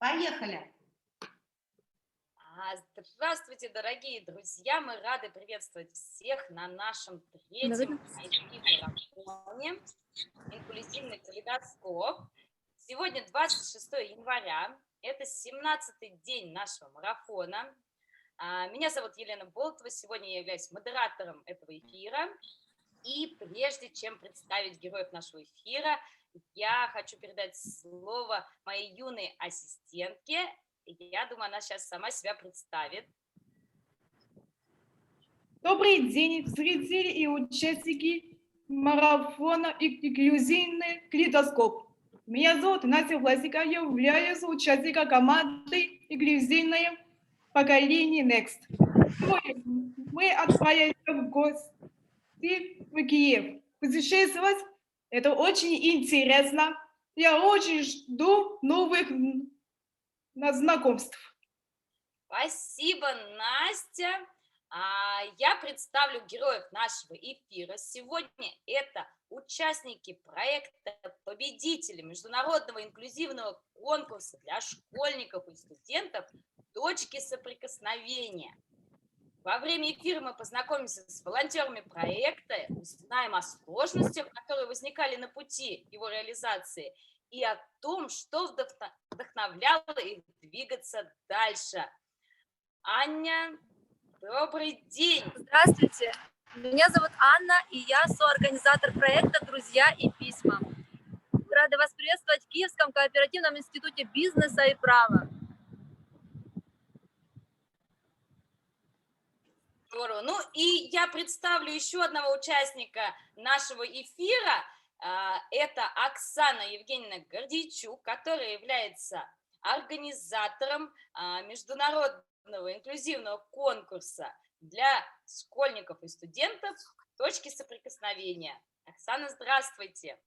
Поехали! Здравствуйте, дорогие друзья! Мы рады приветствовать всех на нашем третьем IT-марафоне «Инклюзивный калейдоскоп». Сегодня 26 января, это 17-й день нашего марафона. Меня зовут Елена Болтова, сегодня я являюсь модератором этого эфира. И прежде чем представить героев нашего эфира, я хочу передать слово моей юной ассистентке. Я думаю, она сейчас сама себя представит. Добрый день, зрители и участники марафона «Инклюзивный калейдоскоп». Меня зовут Настя Власика, я являюсь участником команды «Инклюзивное поколение Next». Мы отправляемся в гости в Киев. Путешествовать – это очень интересно. Я очень жду новых знакомств. Спасибо, Настя. Я представлю героев нашего эфира. Сегодня это участники проекта победители международного инклюзивного конкурса для школьников и студентов «Точки соприкосновения». Во время эфира мы познакомимся с волонтерами проекта, узнаем о сложностях, которые возникали на пути его реализации, и о том, что вдохновляло их двигаться дальше. Аня, добрый день! Здравствуйте! Меня зовут Анна, и я соорганизатор проекта «Друзья и письма». Рада вас приветствовать в Киевском кооперативном институте бизнеса и права. Здорово. Ну и я представлю еще одного участника нашего эфира. Это Оксана Евгеньевна Гордейчук, которая является организатором международного инклюзивного конкурса для школьников и студентов «Точки соприкосновения». Оксана, здравствуйте.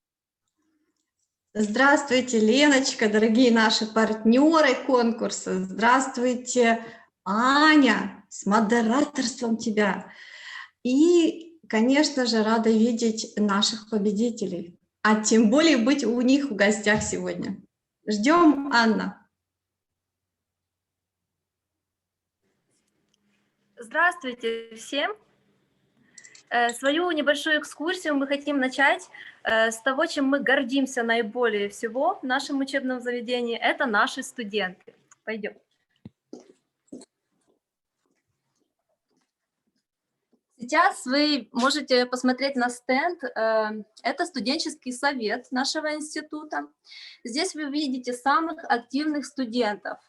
Здравствуйте, Леночка, дорогие наши партнеры конкурса. Здравствуйте, Аня, с модераторством тебя. И, конечно же, рада видеть наших победителей, а тем более быть у них в гостях сегодня. Ждем, Анна. Здравствуйте всем. Свою небольшую экскурсию мы хотим начать с того, чем мы гордимся наиболее всего в нашем учебном заведении. Это наши студенты. Пойдем. Сейчас вы можете посмотреть на стенд. Это студенческий совет нашего института. Здесь вы видите самых активных студентов.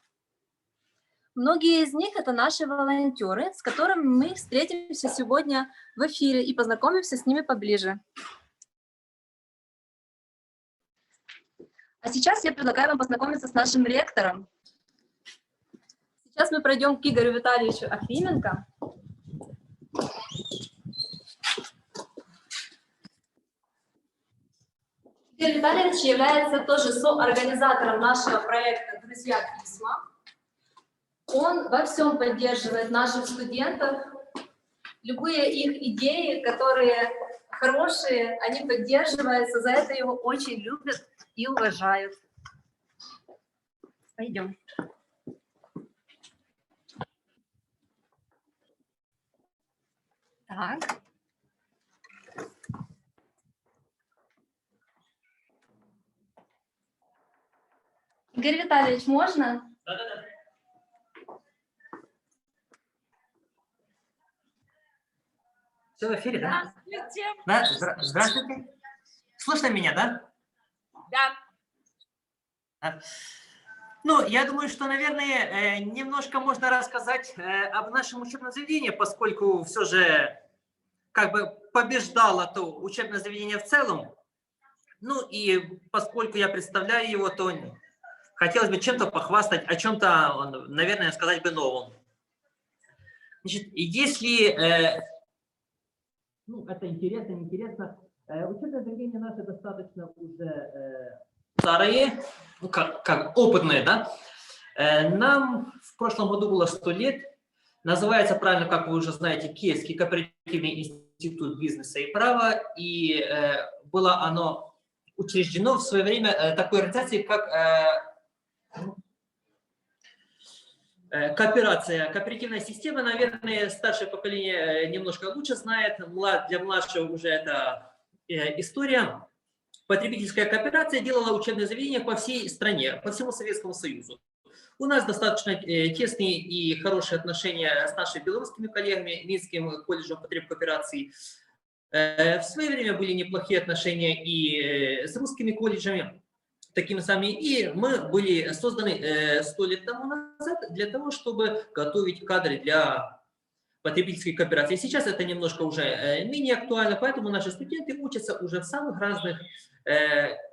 Многие из них – это наши волонтеры, с которыми мы встретимся сегодня в эфире и познакомимся с ними поближе. А сейчас я предлагаю вам познакомиться с нашим ректором. Сейчас мы пройдем к Игорю Витальевичу Охрименко. Игорь Витальевич является тоже соорганизатором нашего проекта «Друзья письма». Он во всем поддерживает наших студентов. Любые их идеи, которые хорошие, они поддерживаются. За это его очень любят и уважают. Пойдем. Так. Игорь Витальевич, можно? Да. Все в эфире, да? Здравствуйте. Да? Здравствуйте. Слышно меня, да? Да. Ну, я думаю, что, наверное, немножко можно рассказать об нашем учебном заведении, поскольку все же как бы побеждало то учебное заведение в целом. Ну, и поскольку я представляю его, то хотелось бы чем-то похвастать, о чем-то, наверное, сказать бы новом. Значит, если... это интересно, неинтересно. Учебное заведение наше достаточно уже старые, как опытные, да. Нам в прошлом году было 100 лет. Называется правильно, как вы уже знаете, Киевский кооперативный институт бизнеса и права. И было оно учреждено в свое время такой организацией, как кооперация, кооперативная система, наверное, старшее поколение немножко лучше знает, для младшего уже это история. Потребительская кооперация делала учебные заведения по всей стране, по всему Советскому Союзу. У нас достаточно тесные и хорошие отношения с нашими белорусскими коллегами, Минским колледжем потребкооперации. В свое время были неплохие отношения и с русскими колледжами, такими самыми. И мы были созданы 100 лет тому назад для того, чтобы готовить кадры для потребительской кооперации. Сейчас это немножко уже менее актуально, поэтому наши студенты учатся уже в самых разных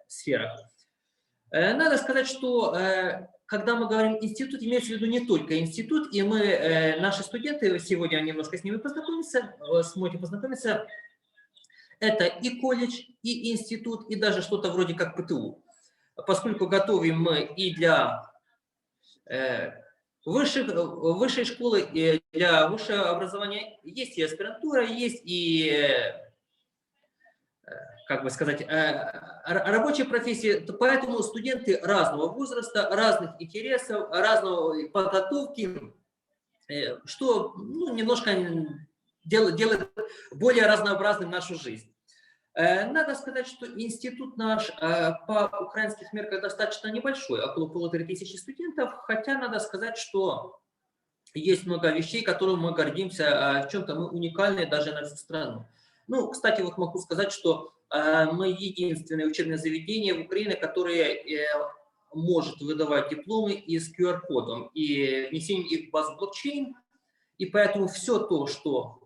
сферах. Надо сказать, что когда мы говорим институт, имеется в виду не только институт, и мы, наши студенты, сегодня немножко с ними познакомимся, сможете познакомиться, это и колледж, и институт, и даже что-то вроде как ПТУ. Поскольку готовим мы и для высшей школы, и для высшего образования, есть и аспирантура, есть и, как бы сказать, рабочие профессии, поэтому студенты разного возраста, разных интересов, разной подготовки, что немножко делает более разнообразным нашу жизнь. Надо сказать, что институт наш по украинских мерках достаточно небольшой, около 1500 студентов, хотя надо сказать, что есть много вещей, которыми мы гордимся, в чем-то мы уникальны даже на всю страну. Ну, кстати, вот могу сказать, что мы единственное учебное заведение в Украине, которое может выдавать дипломы и с QR-кодом, и внесением их в базу блокчейн, и поэтому все то, что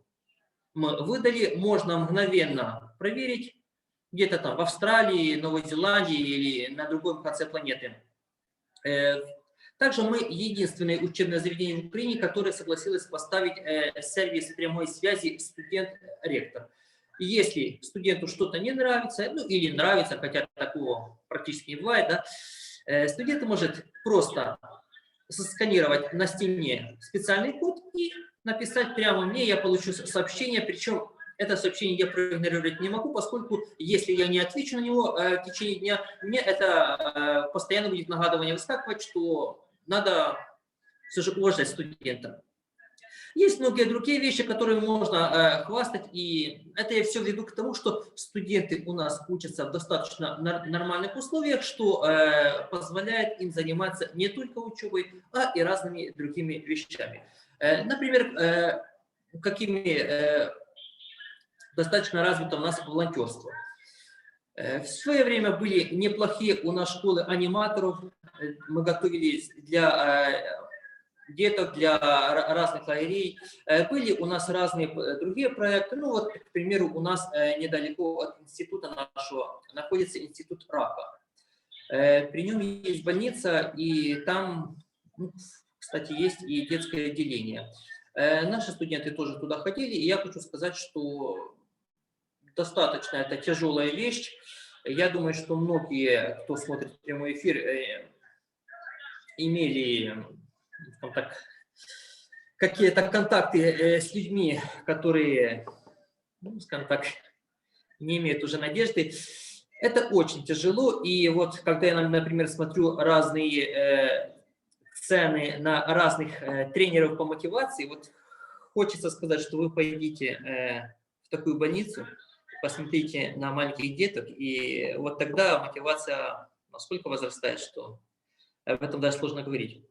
мы выдали, можно мгновенно проверить где-то там в Австралии, Новой Зеландии или на другом конце планеты. Также мы единственное учебное заведение в Украине, которое согласилось поставить сервис прямой связи студент-ректор. И если студенту что-то не нравится, ну или нравится, хотя такого практически не бывает, да, студент может просто сосканировать на стене специальный код и написать прямо мне, я получу сообщение, причем это сообщение я проигнорировать не могу, поскольку если я не отвечу на него в течение дня, мне это постоянно будет нагадывание выскакивать, что надо все же уважать студента. Есть многие другие вещи, которые можно хвастать, и это я все веду к тому, что студенты у нас учатся в достаточно нормальных условиях, что позволяет им заниматься не только учебой, а и разными другими вещами. Например, какими достаточно развито у нас волонтерство. В свое время были неплохие у нас школы аниматоров, мы готовились для деток, для разных лагерей. Были у нас разные другие проекты. Ну вот, к примеру, у нас недалеко от института нашего находится институт рака. При нем есть больница, и там, кстати, есть и детское отделение. Наши студенты тоже туда ходили, и я хочу сказать, что достаточно это тяжелая вещь. Я думаю, что многие, кто смотрит прямой эфир, имели какие-то контакты с людьми, которые, скажем так, не имеют уже надежды. Это очень тяжело, и вот когда я, например, смотрю разные цены на разных тренеров по мотивации, вот хочется сказать, что вы пойдите в такую больницу, посмотрите на маленьких деток, и вот тогда мотивация настолько возрастает, что об этом даже сложно говорить.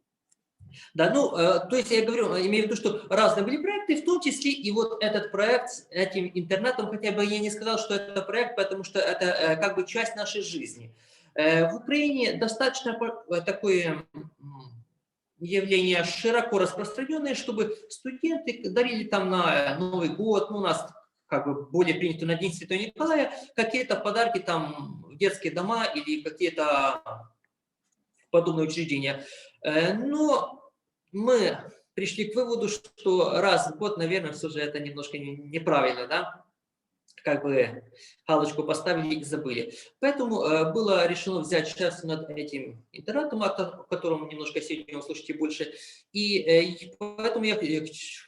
Да, ну, то есть я говорю, имею в виду, что разные были проекты, в том числе и вот этот проект с этим интернетом, хотя бы я не сказал, что это проект, потому что это как бы часть нашей жизни. В Украине достаточно такое явление широко распространенное, чтобы студенты дарили там на Новый год, ну, у нас как бы более принято на День Святого Николая, какие-то подарки там в детские дома или какие-то подобные учреждения. Но мы пришли к выводу, что раз в год, наверное, все же это немножко неправильно, да? Как бы галочку поставили и забыли. Поэтому было решено взять шефство над этим интернетом, о котором немножко сегодня услышите больше. И поэтому я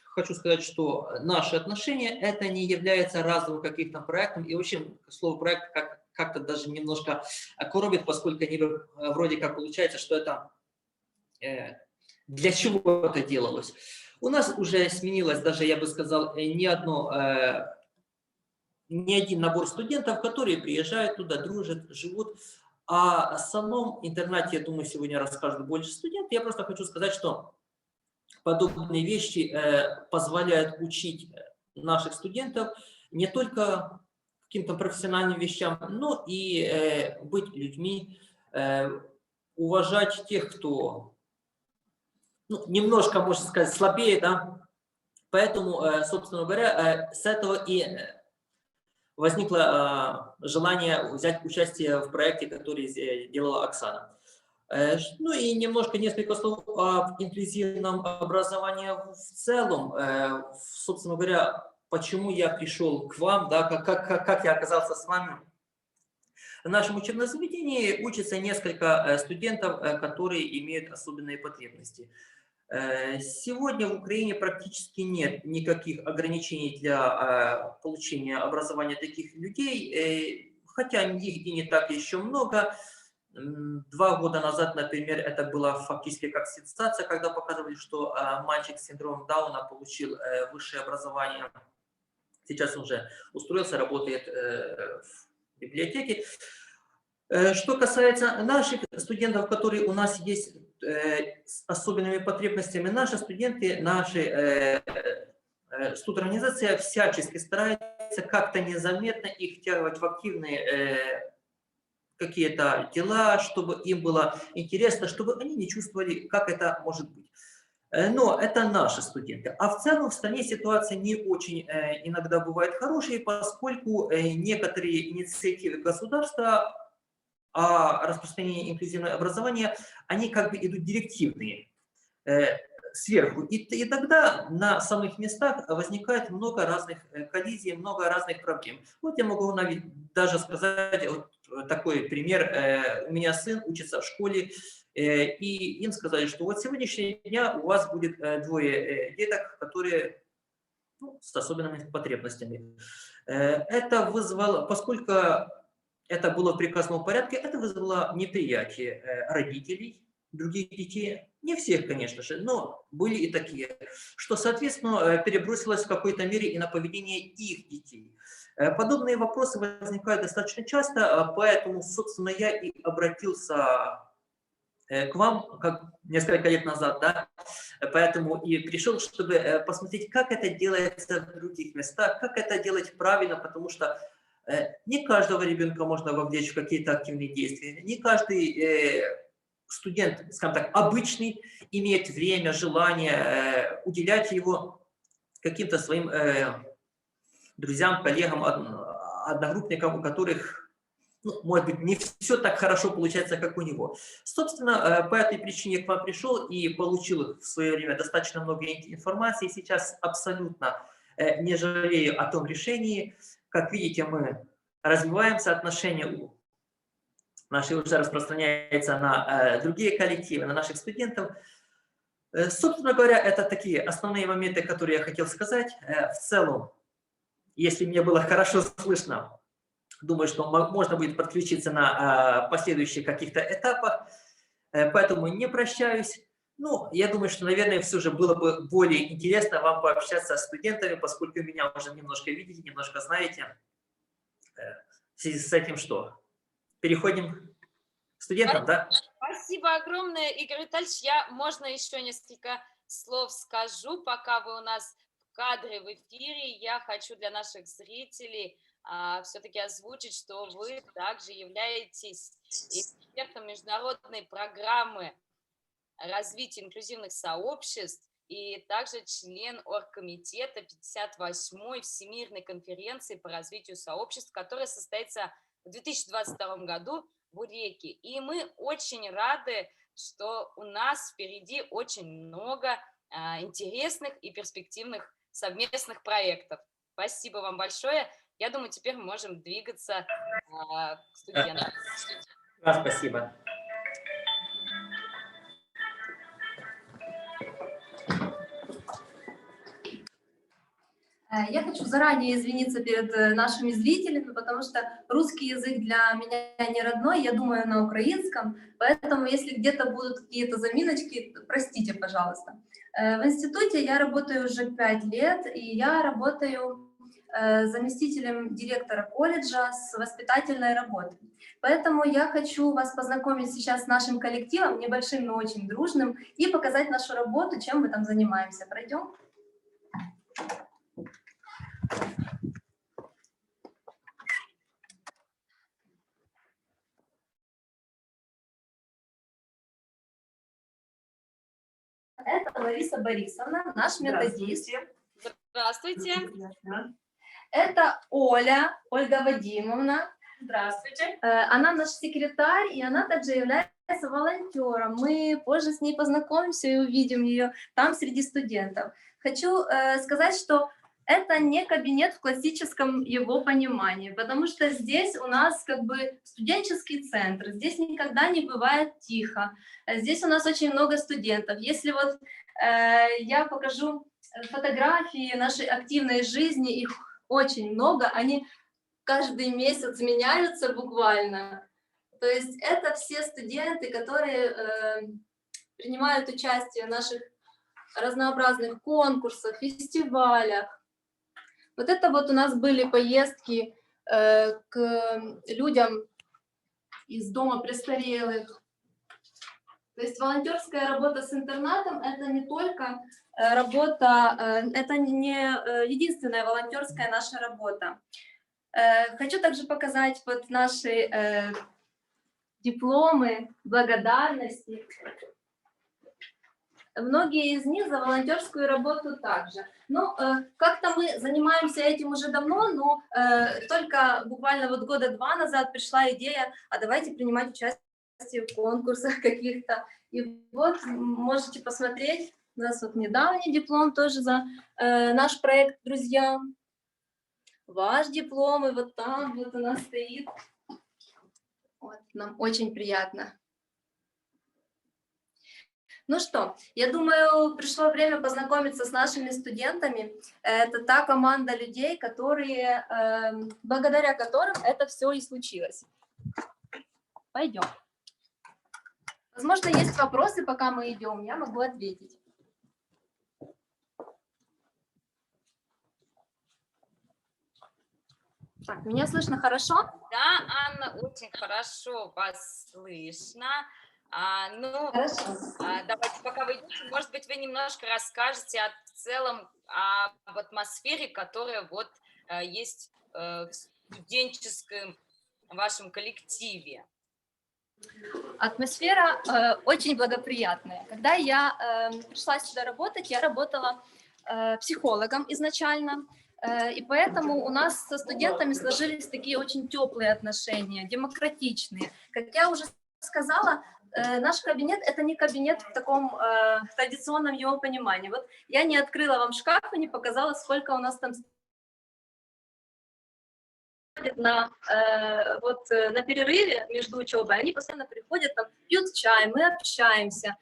хочу сказать, что наши отношения это не является разовым каким-то проектом. И вообще слово проект как-то даже немножко коробит, поскольку они вроде как получается, что это для чего это делалось. У нас уже сменилось даже, я бы сказал, не один набор студентов, которые приезжают туда, дружат, живут. А о самом интернате, я думаю, сегодня расскажут больше студентов. Я просто хочу сказать, что подобные вещи позволяют учить наших студентов не только каким-то профессиональным вещам, но и быть людьми, уважать тех, кто немножко, можно сказать, слабее, да. Поэтому, собственно говоря, с этого и возникло желание взять участие в проекте, который делала Оксана. Ну и несколько слов об инклюзивном образовании в целом. Собственно говоря, почему я пришел к вам, да, как я оказался с вами. В нашем учебном заведении учатся несколько студентов, которые имеют особенные потребности. Сегодня в Украине практически нет никаких ограничений для получения образования таких людей, хотя их и не так еще много. 2 года назад, например, это была фактически как сенсация, когда показывали, что мальчик с синдромом Дауна получил высшее образование. Сейчас он уже устроился, работает в библиотеке. Что касается наших студентов, которые у нас есть с особенными потребностями, наши студенты, наши студорганизация всячески старается как-то незаметно их втягивать в активные какие-то дела, чтобы им было интересно, чтобы они не чувствовали, как это может быть. Но это наши студенты. А в целом в стране ситуация не очень иногда бывает хорошей, поскольку некоторые инициативы государства о распространении инклюзивного образования, они как бы идут директивные сверху. И тогда на самых местах возникает много разных коллизий, много разных проблем. Вот я могу даже сказать вот такой пример. У меня сын учится в школе, и им сказали, что вот с сегодняшнего дня у вас будет 2 деток, которые с особенными потребностями. Это вызвало, поскольку это было в приказном порядке, это вызвало неприятие родителей других детей. Не всех, конечно же, но были и такие, что, соответственно, перебросилось в какой-то мере и на поведение их детей. Подобные вопросы возникают достаточно часто, поэтому, собственно, я и обратился к вам как несколько лет назад, да, поэтому и пришел, чтобы посмотреть, как это делается в других местах, как это делать правильно, потому что не каждого ребенка можно вовлечь в какие-то активные действия, не каждый студент, скажем так, обычный, имеет время, желание уделять его каким-то своим друзьям, коллегам, одногруппникам, у которых, может быть, не все так хорошо получается, как у него. Собственно, по этой причине я к вам пришел и получил в свое время достаточно много информации. Сейчас абсолютно не жалею о том решении. Как видите, мы развиваемся, отношения наши уже распространяются на другие коллективы, на наших студентов. Собственно говоря, это такие основные моменты, которые я хотел сказать. В целом, если мне было хорошо слышно, думаю, что можно будет подключиться на последующих каких-то этапах, поэтому не прощаюсь. Ну, я думаю, что, наверное, все же было бы более интересно вам пообщаться с студентами, поскольку меня уже немножко видите, немножко знаете. В связи с этим что? Переходим к студентам, да? Спасибо огромное, Игорь Витальевич. Можно еще несколько слов скажу, пока вы у нас в кадре, в эфире. Я хочу для наших зрителей все-таки озвучить, что вы также являетесь экспертом международной программы развития инклюзивных сообществ и также член оргкомитета 58-й Всемирной конференции по развитию сообществ, которая состоится в 2022 году в Уреке. И мы очень рады, что у нас впереди очень много интересных и перспективных совместных проектов. Спасибо вам большое. Я думаю, теперь мы можем двигаться к студентам. Спасибо. Я хочу заранее извиниться перед нашими зрителями, потому что русский язык для меня не родной, я думаю на украинском, поэтому если где-то будут какие-то заминочки, простите, пожалуйста. В институте я работаю уже 5 лет, и я работаю заместителем директора колледжа с воспитательной работой. Поэтому я хочу вас познакомить сейчас с нашим коллективом, небольшим, но очень дружным, и показать нашу работу, чем мы там занимаемся. Пройдем? Это Лариса Борисовна, наш методист. Здравствуйте. Это Оля, Ольга Вадимовна. Здравствуйте. Она наш секретарь, и она также является волонтером. Мы позже с ней познакомимся и увидим ее там среди студентов. Хочу сказать, что это не кабинет в классическом его понимании, потому что здесь у нас как бы студенческий центр, здесь никогда не бывает тихо, здесь у нас очень много студентов. Если вот я покажу фотографии нашей активной жизни, их очень много, они каждый месяц меняются буквально. То есть это все студенты, которые принимают участие в наших разнообразных конкурсах, фестивалях. Вот это вот у нас были поездки к людям из дома престарелых. То есть волонтерская работа с интернатом — это не только работа, это не единственная волонтерская наша работа. Хочу также показать вот наши дипломы благодарности. Многие из них за волонтерскую работу также. Ну, как-то мы занимаемся этим уже давно, но только буквально вот года 2 назад пришла идея, а давайте принимать участие в конкурсах каких-то. И вот можете посмотреть, у нас вот недавний диплом тоже за наш проект «Друзья». Ваш диплом, и вот там вот у нас стоит. Вот, нам очень приятно. Ну что, я думаю, пришло время познакомиться с нашими студентами. Это та команда людей, которые, благодаря которым это все и случилось. Пойдем. Возможно, есть вопросы, пока мы идем, я могу ответить. Так, меня слышно хорошо? Да, Анна, очень хорошо вас слышно. Хорошо. Давайте, пока вы идете, может быть, вы немножко расскажете в целом об атмосфере, которая вот есть в студенческом вашем коллективе. Атмосфера очень благоприятная. Когда я пришла сюда работать, я работала психологом изначально, и поэтому у нас со студентами сложились такие очень теплые отношения, демократичные. Как я уже сказала, наш кабинет — это не кабинет в таком традиционном его понимании. Вот я не открыла вам шкаф и не показала, сколько у нас там на перерыве между учебой. Они постоянно приходят, там, пьют чай, мы общаемся.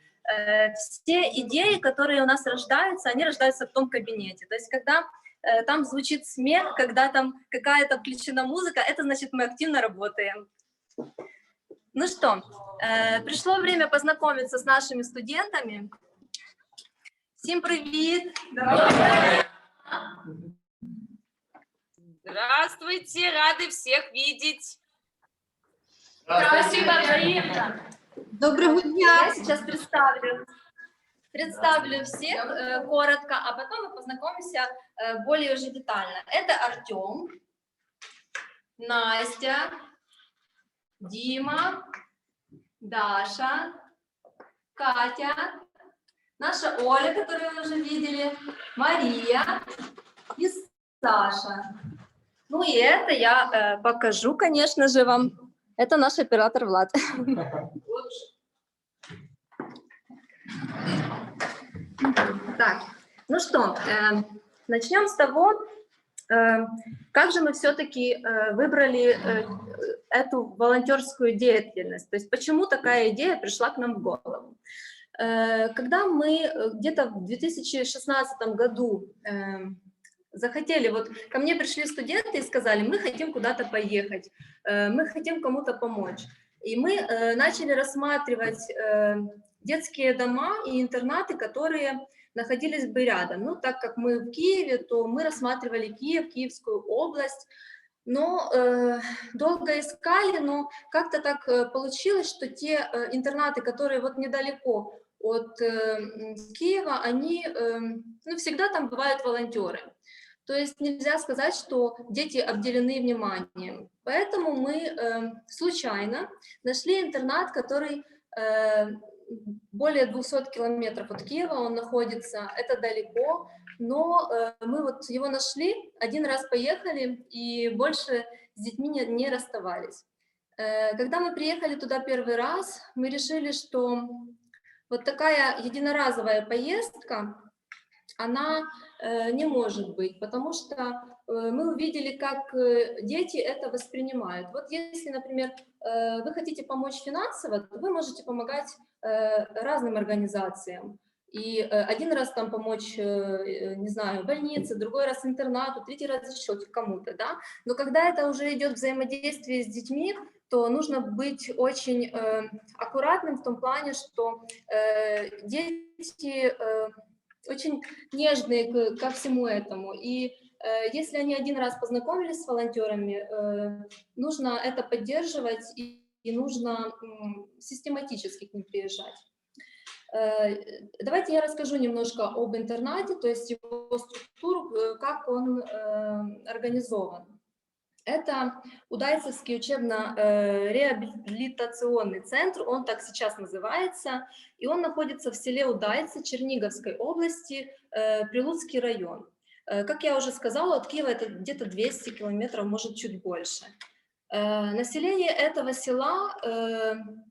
Все идеи, которые у нас рождаются, они рождаются в том кабинете. То есть когда там звучит смех, когда там какая-то включена музыка, это значит, мы активно работаем. Ну что, пришло время познакомиться с нашими студентами. Всем привет! Здравствуйте, рады всех видеть. Спасибо, взаимно. Доброго дня! Я сейчас представлю всех коротко, а потом мы познакомимся более уже детально. Это Артем, Настя, Дима, Даша, Катя, наша Оля, которую вы уже видели, Мария и Саша. Ну и это я покажу, конечно же, вам. Это наш оператор Влад. Так, ну что, начнем с того, как же мы все-таки выбрали эту волонтерскую деятельность, то есть почему такая идея пришла к нам в голову. Когда мы где-то в 2016 году захотели, вот ко мне пришли студенты и сказали, мы хотим куда-то поехать, мы хотим кому-то помочь. И мы начали рассматривать детские дома и интернаты, которые находились бы рядом. Ну, так как мы в Киеве, то мы рассматривали Киев, Киевскую область, но долго искали, но как-то так получилось, что те интернаты, которые вот недалеко от Киева, они, ну, всегда там бывают волонтеры. То есть нельзя сказать, что дети обделены вниманием. Поэтому мы случайно нашли интернат, который более 200 километров от Киева, он находится, это далеко, но мы вот его нашли, один раз поехали и больше с детьми не расставались. Когда мы приехали туда первый раз, мы решили, что вот такая единоразовая поездка, она не может быть, потому что мы увидели, как дети это воспринимают. Вот если, например, вы хотите помочь финансово, то вы можете помогать разным организациям. И один раз там помочь, не знаю, больнице, другой раз интернату, третий раз еще кому-то, да. Но когда это уже идет взаимодействие с детьми, то нужно быть очень аккуратным в том плане, что дети очень нежные ко всему этому. И если они один раз познакомились с волонтерами, нужно это поддерживать и нужно систематически к ним приезжать. Давайте я расскажу немножко об интернате, то есть его структуру, как он организован. Это Удайцевский учебно-реабилитационный центр, он так сейчас называется, и он находится в селе Удайцы Черниговской области, Прилуцкий район. Как я уже сказала, от Киева это где-то 200 километров, может чуть больше. Население этого села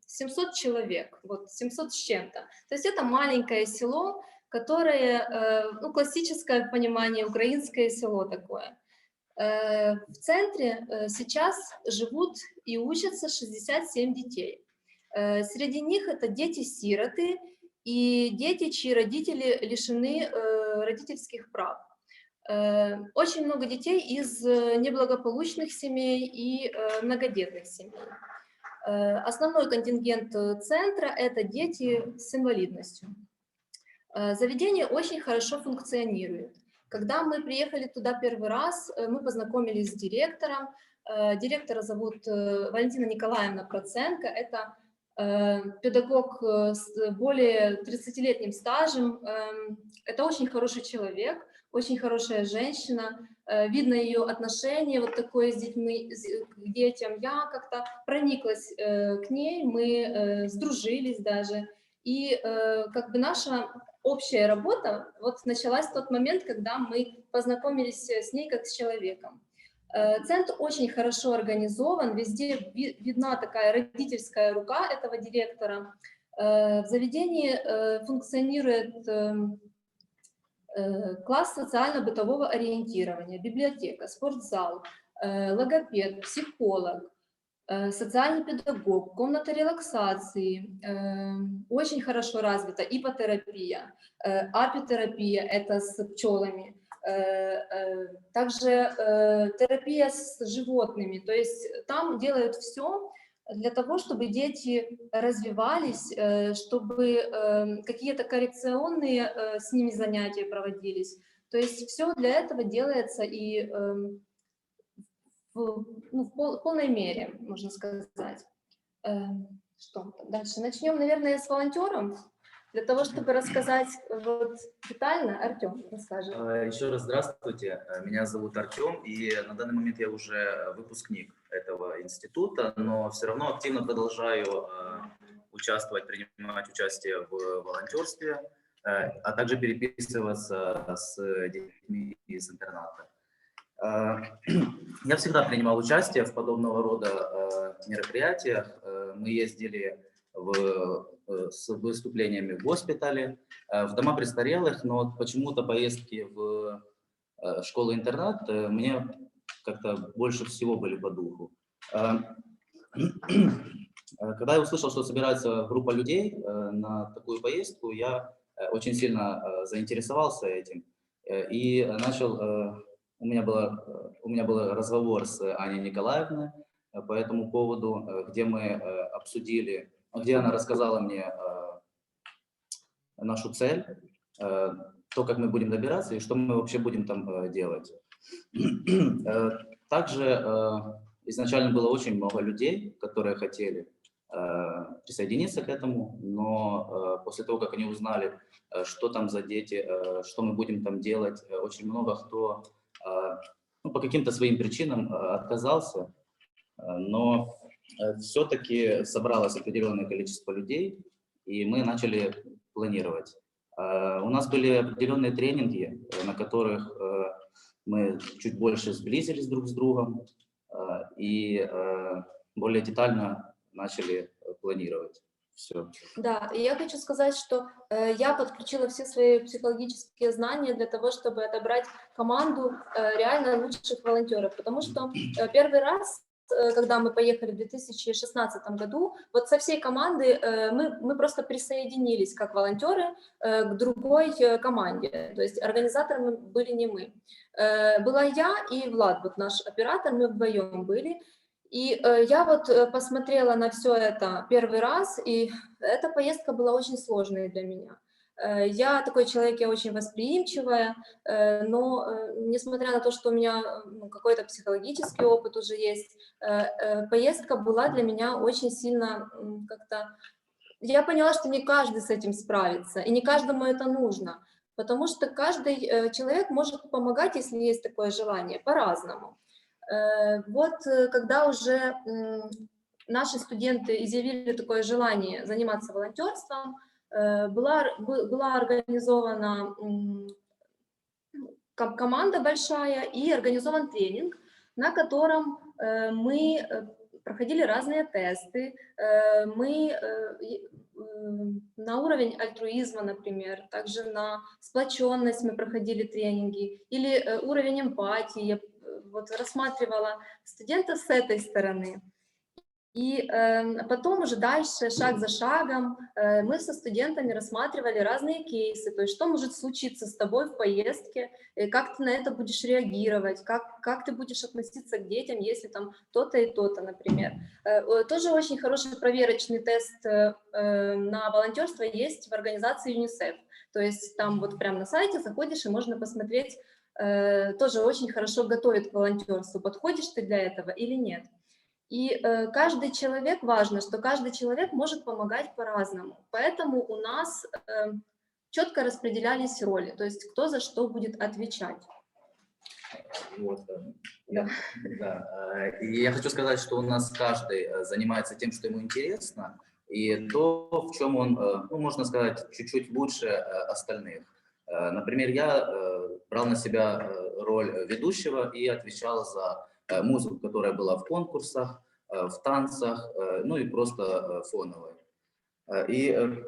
700 человек, вот 700 с чем-то. То есть это маленькое село, которое, ну, классическое понимание, украинское село такое. В центре сейчас живут и учатся 67 детей. Среди них это дети-сироты и дети, чьи родители лишены родительских прав. Очень много детей из неблагополучных семей и многодетных семей. Основной контингент центра – это дети с инвалидностью. Заведение очень хорошо функционирует. Когда мы приехали туда первый раз, мы познакомились с директором. Директора зовут Валентина Николаевна Проценко. Это педагог с более 30-летним стажем. Это очень хороший человек, очень хорошая женщина. Видно ее отношение вот такое с детьми, к детям. Я как-то прониклась к ней, мы сдружились даже. И как бы наша общая работа вот началась в тот момент, когда мы познакомились с ней как с человеком. Центр очень хорошо организован, везде видна такая родительская рука этого директора. В заведении функционирует класс социально-бытового ориентирования, библиотека, спортзал, логопед, психолог, социальный педагог, комната релаксации, очень хорошо развита ипотерапия, апитерапия, это с пчелами, также терапия с животными, то есть там делают все для того, чтобы дети развивались, чтобы какие-то коррекционные с ними занятия проводились, то есть все для этого делается и в полной мере, можно сказать. Что дальше? Начнем, наверное, с волонтером. Для того, чтобы рассказать вот детально, Артем расскажет. Еще раз здравствуйте. Меня зовут Артем, и на данный момент я уже выпускник этого института, но все равно активно продолжаю участвовать, принимать участие в волонтерстве, а также переписываться с детьми из интерната. Я всегда принимал участие в подобного рода мероприятиях. Мы ездили с выступлениями в госпитале, в дома престарелых, но почему-то поездки в школу-интернат мне как-то больше всего были по духу. Когда я услышал, что собирается группа людей на такую поездку, я очень сильно заинтересовался этим и начал у меня был разговор с Аней Николаевной по этому поводу, где мы обсудили, где она рассказала мне нашу цель, то, как мы будем добираться и что мы вообще будем там делать. Также изначально было очень много людей, которые хотели присоединиться к этому, но после того, как они узнали, что там за дети, что мы будем там делать, очень много кто ну, по каким-то своим причинам отказался, но все-таки собралось определенное количество людей, и мы начали планировать. У нас были определенные тренинги, на которых мы чуть больше сблизились друг с другом и более детально начали планировать все. Да, и я хочу сказать, что я подключила все свои психологические знания для того, чтобы отобрать команду реально лучших волонтеров, потому что первый раз, когда мы поехали в 2016 году, вот со всей команды мы просто присоединились как волонтеры к другой команде, то есть организаторами были не мы. Была я и Влад, вот наш оператор, мы вдвоем были. И я вот посмотрела на все это первый раз, и эта поездка была очень сложной для меня. Я такой человек, я очень восприимчивая, но несмотря на то, что у меня какой-то психологический опыт уже есть, поездка была для меня очень сильно как-то... Я поняла, что не каждый с этим справится, и не каждому это нужно, потому что каждый человек может помогать, если есть такое желание, по-разному. Вот когда уже наши студенты изъявили такое желание заниматься волонтерством, была организована команда большая и организован тренинг, на котором мы проходили разные тесты, мы на уровень альтруизма, например, также на сплоченность мы проходили тренинги, или уровень эмпатии, я вот рассматривала студентов с этой стороны. И потом уже дальше, шаг за шагом, мы со студентами рассматривали разные кейсы, то есть что может случиться с тобой в поездке, как ты на это будешь реагировать, как ты будешь относиться к детям, если там то-то и то-то, например. Тоже очень хороший проверочный тест на волонтерство есть в организации ЮНИСЕФ, то есть там вот прямо на сайте заходишь и можно посмотреть, тоже очень хорошо готовят к волонтерству, подходишь ты для этого или нет. И каждый человек, важно, что каждый человек может помогать по-разному. Поэтому у нас четко распределялись роли, то есть кто за что будет отвечать. Вот, да. И я хочу сказать, что у нас каждый занимается тем, что ему интересно, и то, в чем он, ну, можно сказать, чуть-чуть лучше остальных. Например, я брал на себя роль ведущего и отвечал за музыку, которая была в конкурсах, в танцах, ну и просто фоновой. И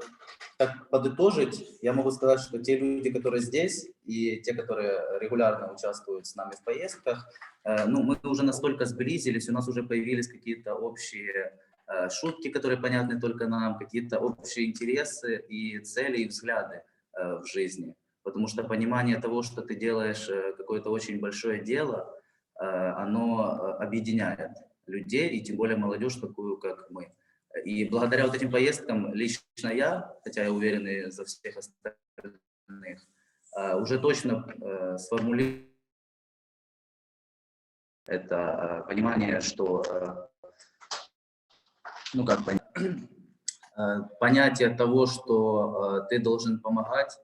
как подытожить, я могу сказать, что те люди, которые здесь, и те, которые регулярно участвуют с нами в поездках, ну, мы уже настолько сблизились, у нас уже появились какие-то общие шутки, которые понятны только нам, какие-то общие интересы и цели, и взгляды в жизни. Потому что понимание того, что ты делаешь какое-то очень большое дело, оно объединяет людей, и тем более молодежь такую, как мы. И благодаря вот этим поездкам лично я, хотя я уверен и за всех остальных, уже точно сформулировал это понимание, что, ну как понятие того, что ты должен помогать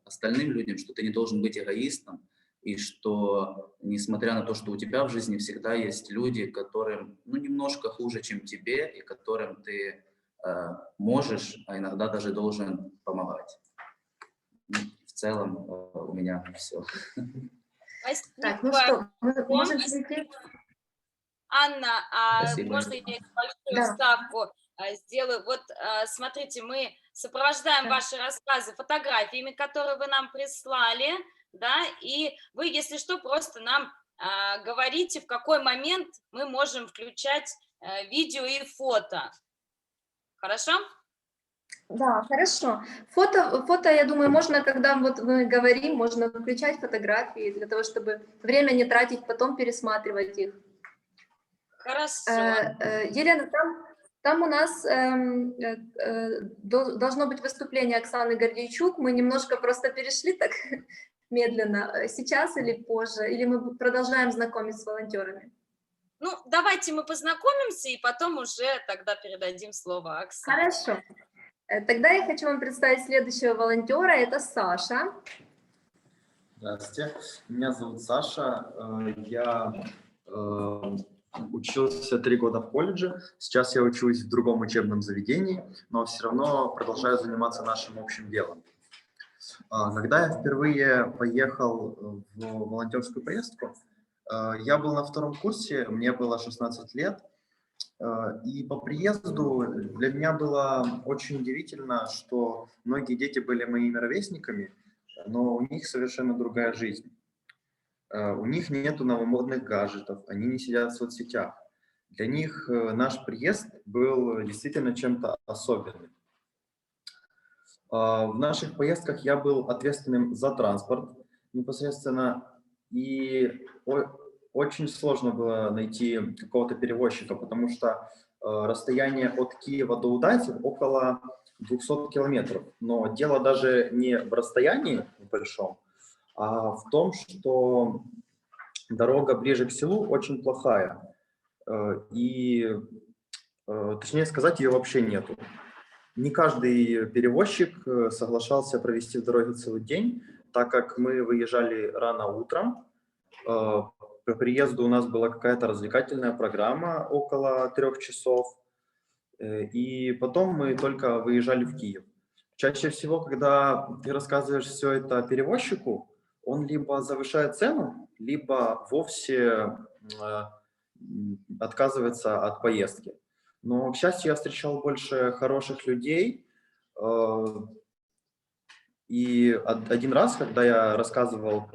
остальным людям, что ты не должен быть эгоистом, и что, несмотря на то, что у тебя в жизни всегда есть люди, которым, ну, немножко хуже, чем тебе, и которым ты можешь, а иногда даже должен помогать. В целом у меня все. Спасибо. Так, ну что, мы можем перейти? Анна, Спасибо. можно я небольшую Да. вставку сделаю? Вот смотрите, мы сопровождаем Да. ваши рассказы фотографиями, которые вы нам прислали, да, и вы, если что, просто нам говорите, в какой момент мы можем включать видео и фото. Хорошо? Да, хорошо. Фото, я думаю, можно, когда вот мы говорим, можно включать фотографии для того, чтобы время не тратить, потом пересматривать их. Хорошо. Елена, там у нас должно быть выступление Оксаны Гордейчук. Мы немножко просто перешли так медленно. Сейчас или позже? Или мы продолжаем знакомиться с волонтерами? Ну, давайте мы познакомимся, и потом уже тогда передадим слово Оксане. Хорошо. Тогда я хочу вам представить следующего волонтера. Это Саша. Здравствуйте, меня зовут Саша. Я учился 3 года в колледже. Сейчас я учусь в другом учебном заведении, но все равно продолжаю заниматься нашим общим делом. Когда я впервые поехал в волонтерскую поездку, я был на 2-м курсе, мне было 16 лет. И по приезду для меня было очень удивительно, что многие дети были моими ровесниками, но у них совершенно другая жизнь. У них нету новомодных гаджетов, они не сидят в соцсетях. Для них наш приезд был действительно чем-то особенным. В наших поездках я был ответственным за транспорт непосредственно, и очень сложно было найти какого-то перевозчика, потому что расстояние от Киева до Удати около 200 километров. Но дело даже не в расстоянии большом, а в том, что дорога ближе к селу очень плохая. И, точнее сказать, ее вообще нету. Не каждый перевозчик соглашался провести в дороге целый день, так как мы выезжали рано утром. По приезду у нас была какая-то развлекательная программа около 3 часов, и потом мы только выезжали в Киев. Чаще всего, когда ты рассказываешь все это перевозчику, он либо завышает цену, либо вовсе отказывается от поездки. Но, к счастью, я встречал больше хороших людей, и один раз, когда я рассказывал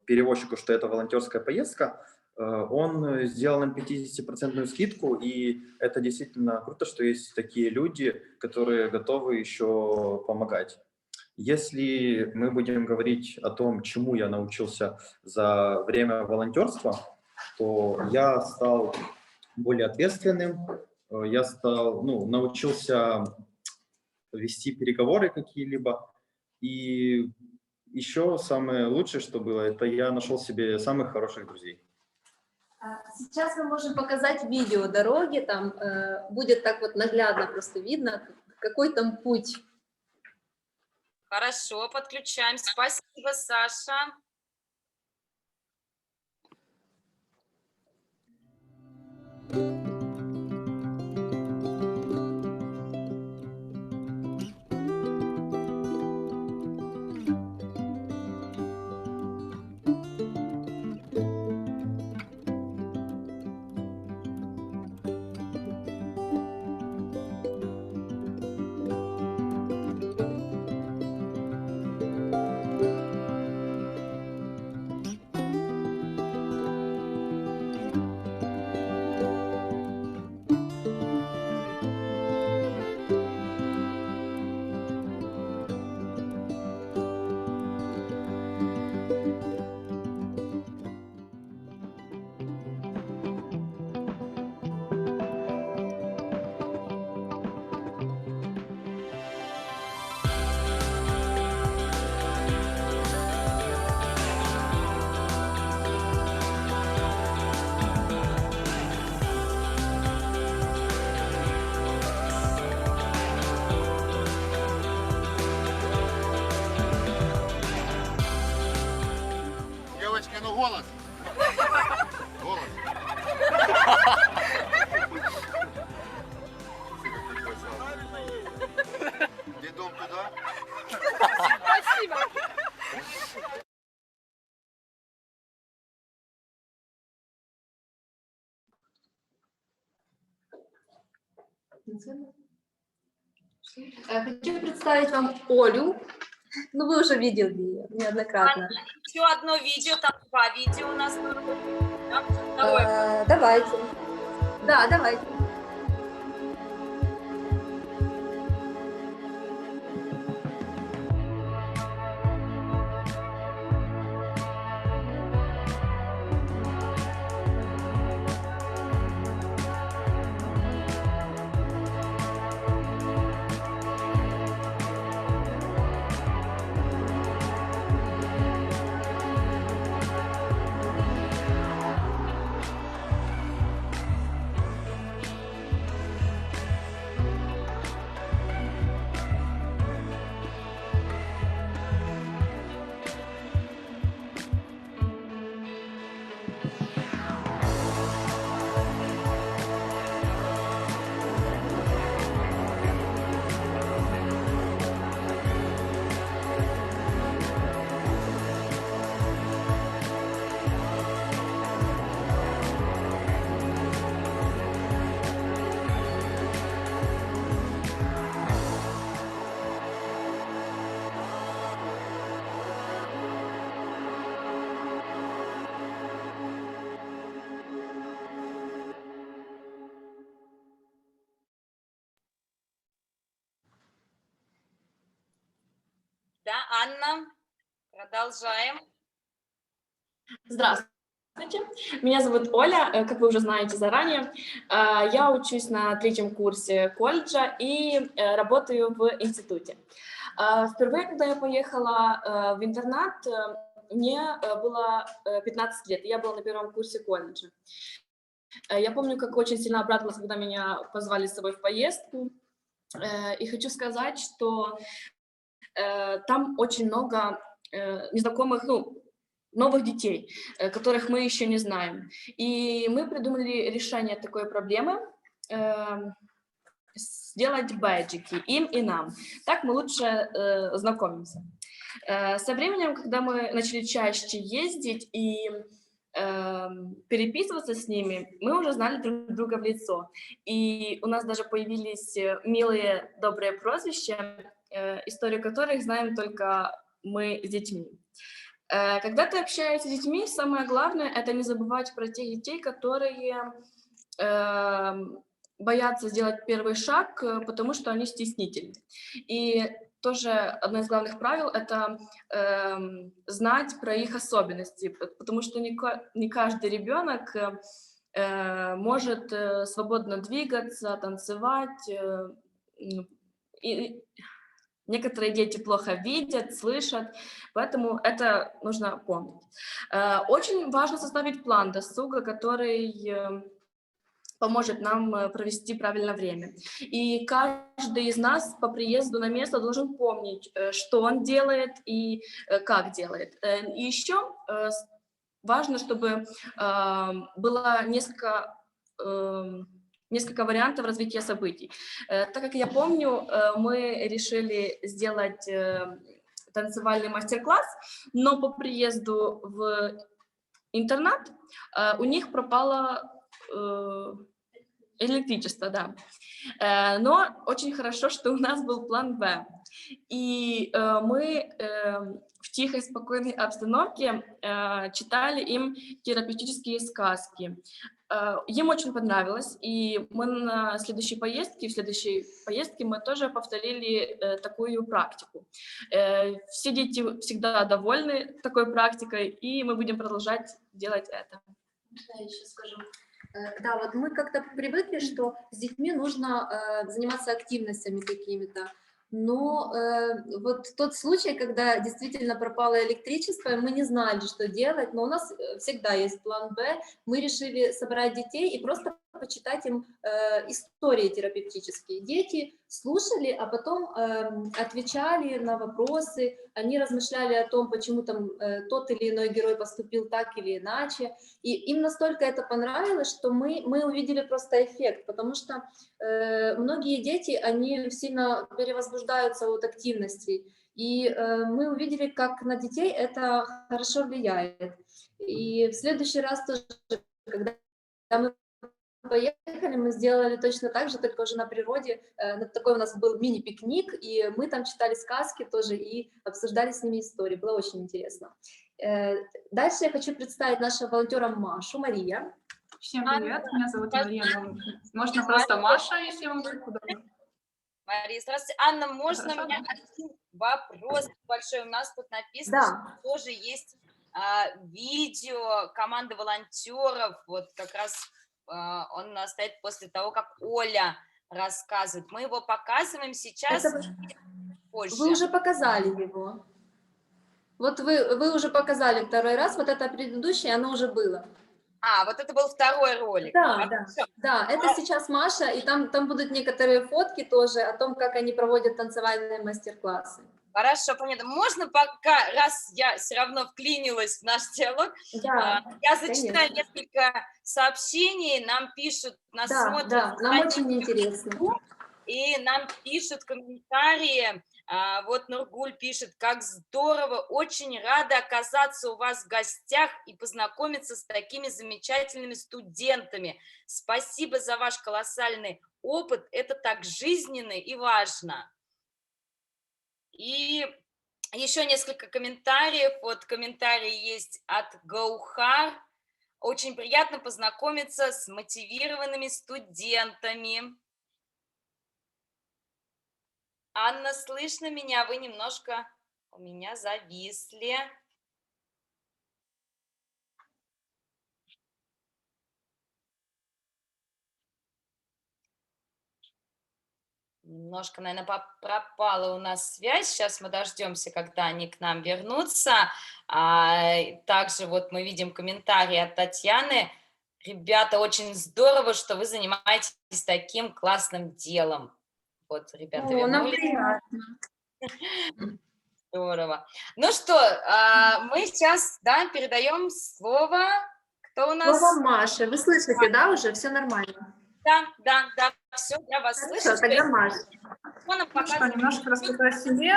перевозчику, что это волонтерская поездка, он сделал нам 50% скидку, и это действительно круто, что есть такие люди, которые готовы еще помогать. Если мы будем говорить о том, чему я научился за время волонтерства, то я стал более ответственным, я научился вести переговоры какие-либо, и еще самое лучшее, что было, это я нашел себе самых хороших друзей. Сейчас мы можем показать видео дороги, там будет так вот наглядно просто видно, какой там путь. Хорошо, подключаем. Спасибо, Саша. Девочки, ну голос. Голос. Идем туда. Спасибо. Хочу представить вам Олю. Ну, вы уже видели ее неоднократно. Еще одно видео, там 2 видео у нас. Да? Давай. Давайте. Да, давайте. Да, Анна, продолжаем. Здравствуйте, меня зовут Оля, как вы уже знаете заранее. Я учусь на 3-м курсе колледжа и работаю в институте. Впервые, когда я поехала в интернат, мне было 15 лет, и я была на 1-м курсе колледжа. Я помню, как очень сильно обрадовалась, когда меня позвали с собой в поездку. И хочу сказать, что там очень много незнакомых, новых детей, которых мы еще не знаем. И мы придумали решение такой проблемы, сделать бэджики им и нам. Так мы лучше знакомимся. Со временем, когда мы начали чаще ездить и переписываться с ними, мы уже знали друг друга в лицо. И у нас даже появились милые, добрые прозвища, историю которых знаем только мы с детьми. Когда ты общаешься с детьми, самое главное — это не забывать про тех детей, которые боятся сделать первый шаг, потому что они стеснительны. И тоже одно из главных правил — это знать про их особенности, потому что не каждый ребенок может свободно двигаться, танцевать. И некоторые дети плохо видят, слышат, поэтому это нужно помнить. Очень важно составить план досуга, который поможет нам провести правильно время. И каждый из нас по приезду на место должен помнить, что он делает и как делает. И еще важно, чтобы было несколько вариантов развития событий. Так как я помню, мы решили сделать танцевальный мастер-класс, но по приезду в интернат у них пропало электричество, да. Но очень хорошо, что у нас был план «Б». И мы в тихой, спокойной обстановке читали им терапевтические сказки. Им очень понравилось, и мы в следующей поездке мы тоже повторили такую практику. Все дети всегда довольны такой практикой, и мы будем продолжать делать это. Я еще скажу. Да, вот мы как-то привыкли, что с детьми нужно заниматься активностями какими-то. Но вот тот случай, когда действительно пропало электричество, мы не знали, что делать, но у нас всегда есть план «Б». Мы решили собрать детей и просто почитать им истории терапевтические. Дети слушали, а потом отвечали на вопросы, они размышляли о том, почему там тот или иной герой поступил так или иначе. И им настолько это понравилось, что мы увидели просто эффект, потому что многие дети, они сильно перевозбуждаются от активностей. И мы увидели, как на детей это хорошо влияет. И в следующий раз тоже, когда мы поехали, мы сделали точно так же, только уже на природе. Такой у нас был мини-пикник, и мы там читали сказки тоже и обсуждали с ними истории. Было очень интересно. Дальше я хочу представить нашего волонтера Машу. Мария. Всем привет, меня зовут Мария. Можно просто Маша, если вам будет удобно. Мария, здравствуйте. Анна, можно Хорошо, у меня один вопрос большой? У нас тут написано, Да. что тоже есть видео команды волонтеров. Вот как раз он стоит после того, как Оля рассказывает. Мы его показываем сейчас. Позже. Вы уже показали его. Вот вы уже показали второй раз, вот это предыдущее, оно уже было. Вот это был второй ролик. Да, это сейчас Маша, и там будут некоторые фотки тоже о том, как они проводят танцевальные мастер-классы. Хорошо, понятно. Можно пока, раз я все равно вклинилась в наш диалог, Да, я зачитаю несколько сообщений, нам пишут, нас смотрят. Да, нам очень интересно. И нам пишут комментарии. Вот Нургуль пишет: как здорово, очень рада оказаться у вас в гостях и познакомиться с такими замечательными студентами. Спасибо за ваш колоссальный опыт, это так жизненно и важно. И еще несколько комментариев. Вот комментарий есть от Гаухар. Очень приятно познакомиться с мотивированными студентами. Анна, слышно меня? Вы немножко У меня зависли. Немножко, наверное, пропала у нас связь. Сейчас мы дождемся, когда они к нам вернутся. Также вот мы видим комментарии от Татьяны. Ребята, очень здорово, что вы занимаетесь таким классным делом. Вот, ребята, О, нам вернулись. приятно. Здорово. Ну что, мы сейчас, да, передаем слово. Кто у нас? Слово Маше. Вы слышите, да, уже? Все нормально? Да, все, я вас слышу. Хорошо, тогда Маша. Ну что, немножко расскажу о себе.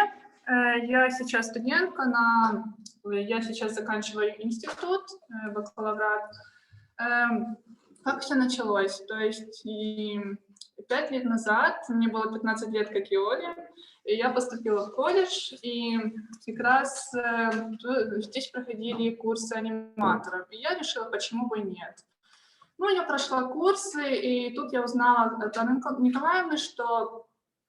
Я сейчас студентка, я сейчас заканчиваю институт, бакалавриат. Как все началось? То есть 5 лет назад, мне было 15 лет, как и Оле, и я поступила в колледж, и как раз здесь проходили курсы аниматоров, и я решила, почему бы и нет. Ну, я прошла курсы, и тут я узнала от Анны Николаевны, что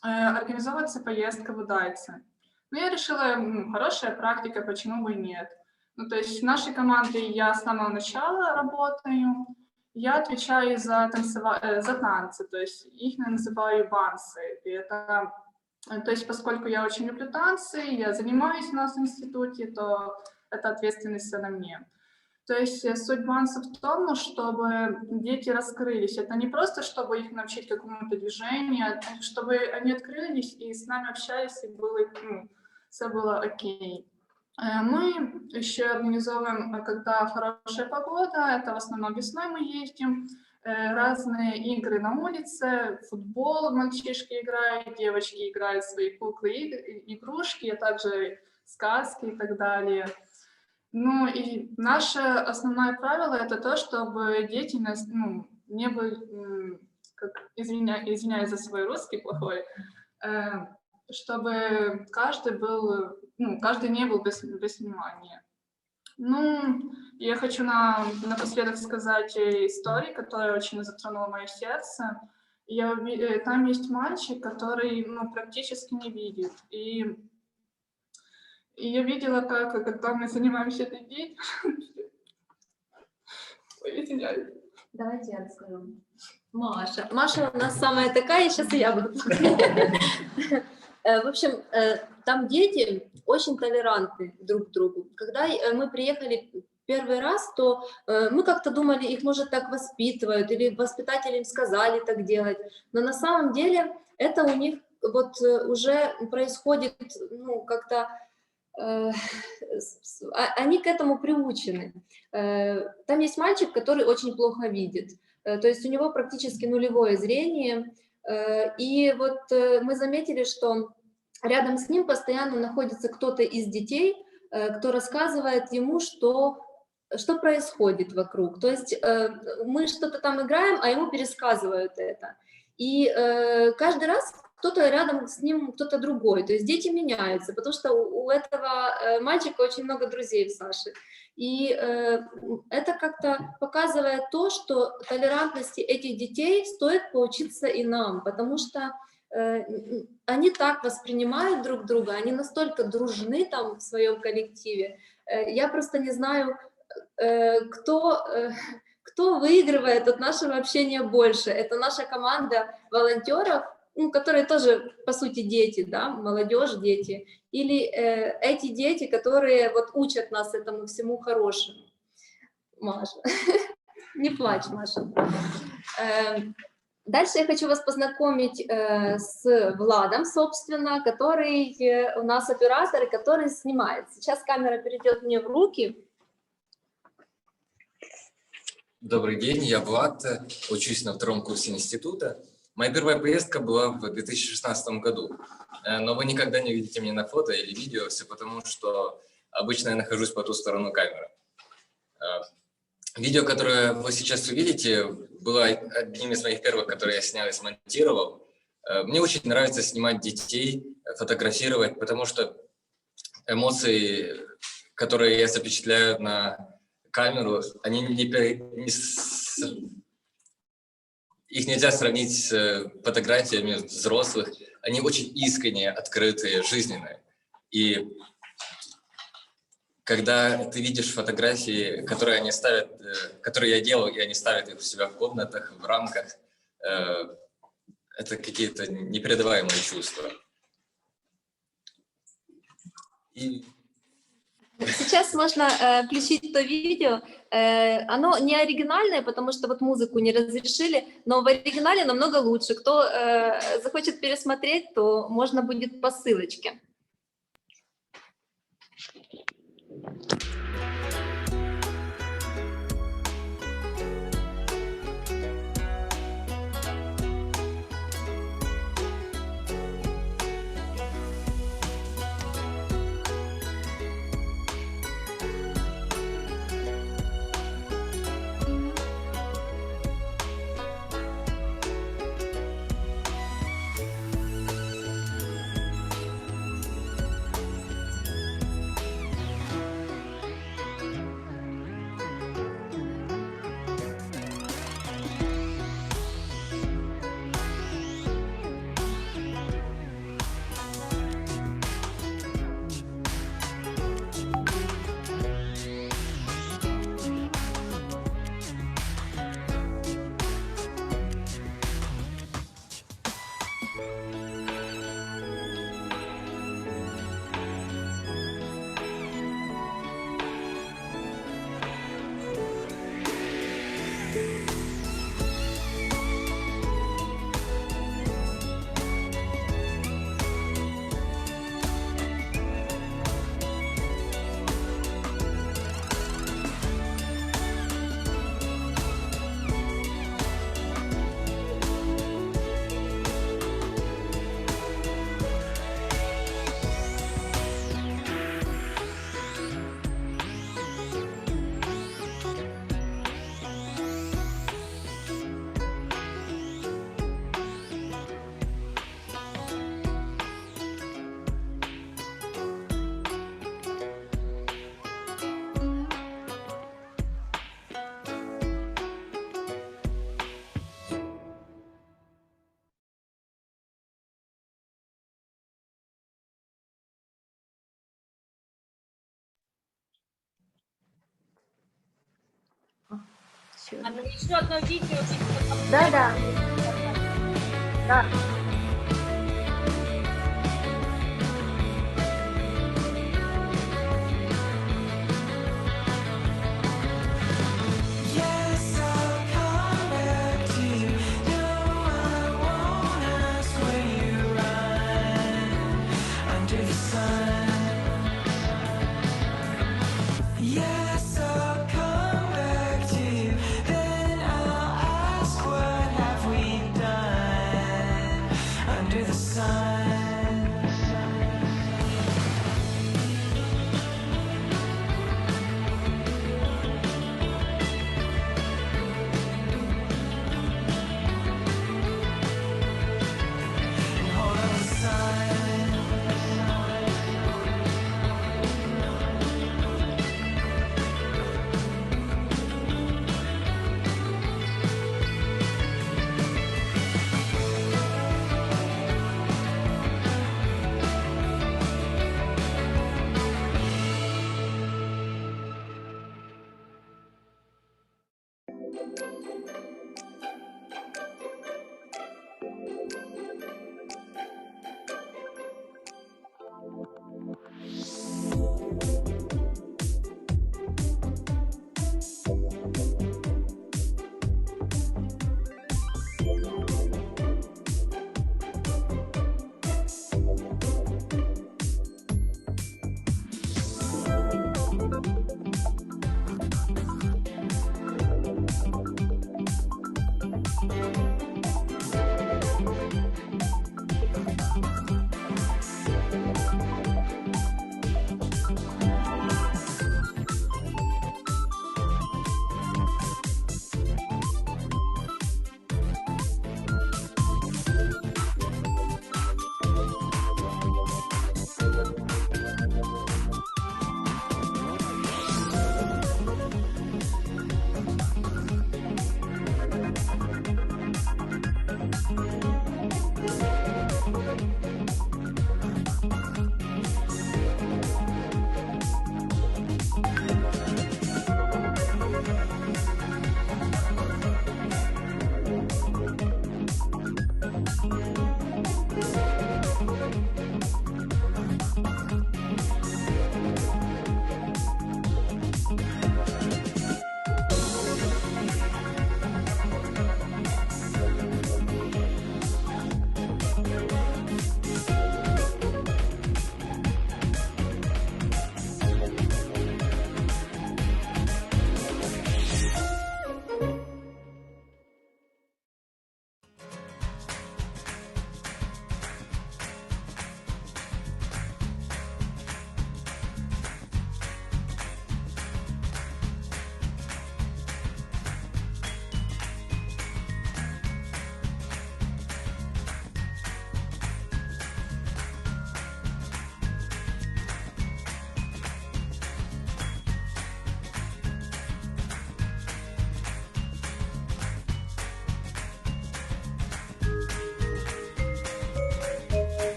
организовывается поездка в Удайце. Ну, я решила, хорошая практика, почему бы и нет. Ну, то есть в нашей команде я с самого начала работаю, я отвечаю за танцы, то есть их называю бансы. И это, то есть поскольку я очень люблю танцы, я занимаюсь у нас в институте, то это ответственность на мне. То есть суть бансов в том, чтобы дети раскрылись. Это не просто, чтобы их научить какому-то движению, а чтобы они открылись и с нами общались, и было, все было окей. Мы еще организовываем, когда хорошая погода, это в основном весной мы ездим, разные игры на улице, футбол мальчишки играют, девочки играют в свои куклы, игрушки, а также сказки и так далее. Ну и наше основное правило это то, чтобы дети не были, извиняюсь за свой русский плохой, чтобы каждый не был без внимания. Ну, я хочу напоследок сказать историю, которая очень затронула мое сердце. Там есть мальчик, который практически не видит. И я видела, когда мы занимаемся этой деятельностью. Ой, извиняюсь. Давайте я расскажу. Маша у нас самая такая, сейчас и я буду. В общем, там дети очень толерантны друг к другу. Когда мы приехали первый раз, то мы как-то думали, их, может, так воспитывают, или воспитатели им сказали так делать. Но на самом деле это у них вот уже происходит, как-то... они к этому приучены. Там есть мальчик, который очень плохо видит, то есть у него практически нулевое зрение, и вот мы заметили, что рядом с ним постоянно находится кто-то из детей, кто рассказывает ему, что происходит вокруг. То есть мы что-то там играем, а ему пересказывают это. И каждый раз кто-то рядом с ним, кто-то другой. То есть дети меняются, потому что у этого мальчика очень много друзей в Саше. И это как-то показывает то, что толерантности этих детей стоит поучиться и нам, потому что они так воспринимают друг друга, они настолько дружны там в своем коллективе. Я просто не знаю, кто выигрывает от нашего общения больше. Это наша команда волонтеров, которые тоже, по сути, дети, да, молодежь, дети, или эти дети, которые вот учат нас этому всему хорошему. Маша, не плачь, Маша. Дальше я хочу вас познакомить с Владом, собственно, который у нас оператор, и который снимает. Сейчас камера перейдет мне в руки. Добрый день, я Влад, учусь на 2-м курсе института. Моя первая поездка была в 2016 году, но вы никогда не видите меня на фото или видео, все потому, что обычно я нахожусь по ту сторону камеры. Видео, которое вы сейчас увидите, было одним из моих первых, которые я снял и смонтировал. Мне очень нравится снимать детей, фотографировать, потому что эмоции, которые я запечатляю на камеру, они их нельзя сравнить с фотографиями взрослых. Они очень искренние, открытые, жизненные. И когда ты видишь фотографии, которые они ставят, которые я делал, и они ставят их у себя в комнатах, в рамках, это какие-то непередаваемые чувства. И... Сейчас можно включить то видео. Оно не оригинальное, потому что вот музыку не разрешили, но в оригинале намного лучше. Кто захочет пересмотреть, то можно будет по ссылочке. Еще одно видео. Да.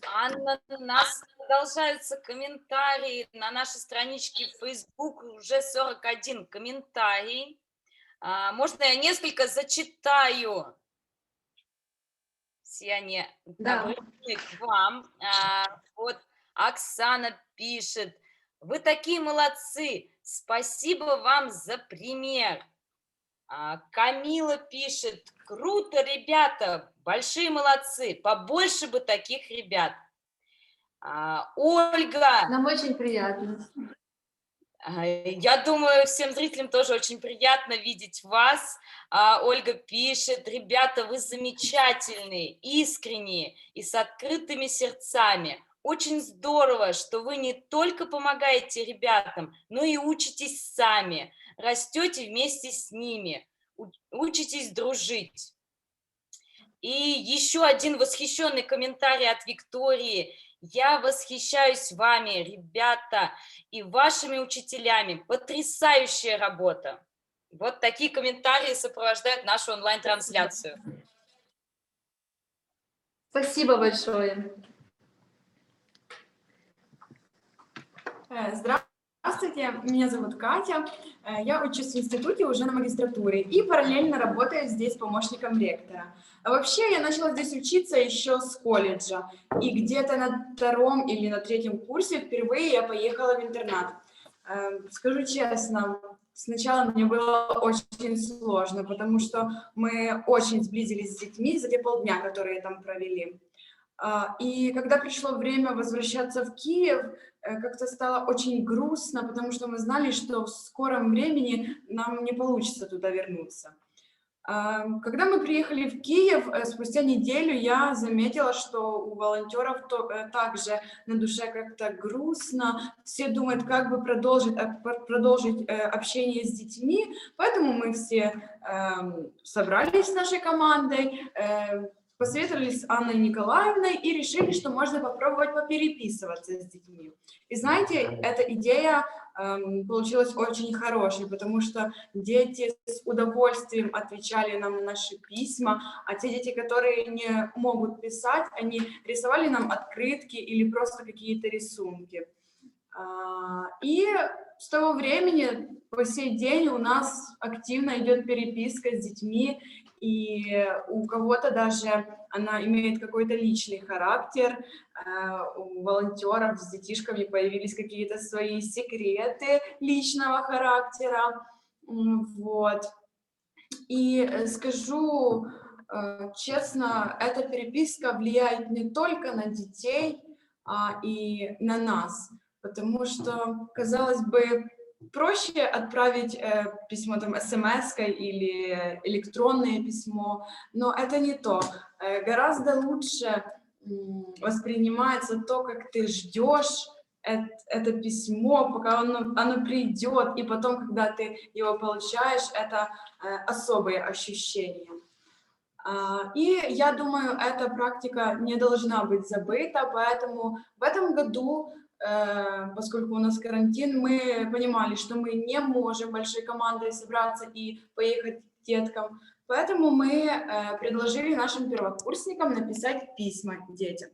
Анна, у нас продолжаются комментарии на нашей страничке в Facebook, уже 41 комментарий. Можно я несколько зачитаю? Все они Да. обращены к вам. Вот Оксана пишет: вы такие молодцы, спасибо вам за пример. Камила пишет: круто, ребята, большие молодцы, побольше бы таких ребят. Ольга. Нам очень приятно. Я думаю, всем зрителям тоже очень приятно видеть вас. Ольга пишет: ребята, вы замечательные, искренние и с открытыми сердцами. Очень здорово, что вы не только помогаете ребятам, но и учитесь сами, растете вместе с ними, учитесь дружить. И еще один восхищенный комментарий от Виктории. Я восхищаюсь вами, ребята, и вашими учителями. Потрясающая работа. Вот такие комментарии сопровождают нашу онлайн-трансляцию. Спасибо большое. Здравствуйте, меня зовут Катя. Я учусь в институте уже на магистратуре и параллельно работаю здесь помощником ректора. А вообще я начала здесь учиться еще с колледжа. И где-то на 2-м или на 3-м курсе впервые я поехала в интернат. Скажу честно, сначала мне было очень сложно, потому что мы очень сблизились с детьми за те полдня, которые там провели. И когда пришло время возвращаться в Киев, как-то стало очень грустно, потому что мы знали, что в скором времени нам не получится туда вернуться. Когда мы приехали в Киев, спустя неделю я заметила, что у волонтеров также на душе как-то грустно, все думают, как бы продолжить общение с детьми, поэтому мы все собрались с нашей командой, посоветовались с Анной Николаевной и решили, что можно попробовать попереписываться с детьми. И знаете, эта идея получилась очень хорошей, потому что дети с удовольствием отвечали нам на наши письма, а те дети, которые не могут писать, они рисовали нам открытки или просто какие-то рисунки. И с того времени по сей день у нас активно идет переписка с детьми, и у кого-то даже она имеет какой-то личный характер, у волонтеров с детишками появились какие-то свои секреты личного характера, вот. И скажу честно, эта переписка влияет не только на детей, и на нас, потому что, казалось бы, проще отправить письмо там смс-кой или электронное письмо, но это не то. Гораздо лучше воспринимается то, как ты ждешь это письмо, пока оно придет, и потом, когда ты его получаешь, это особые ощущения. И я думаю, эта практика не должна быть забыта, поэтому в этом году, поскольку у нас карантин, мы понимали, что мы не можем большой командой собраться и поехать к деткам, поэтому мы предложили нашим первокурсникам написать письма детям.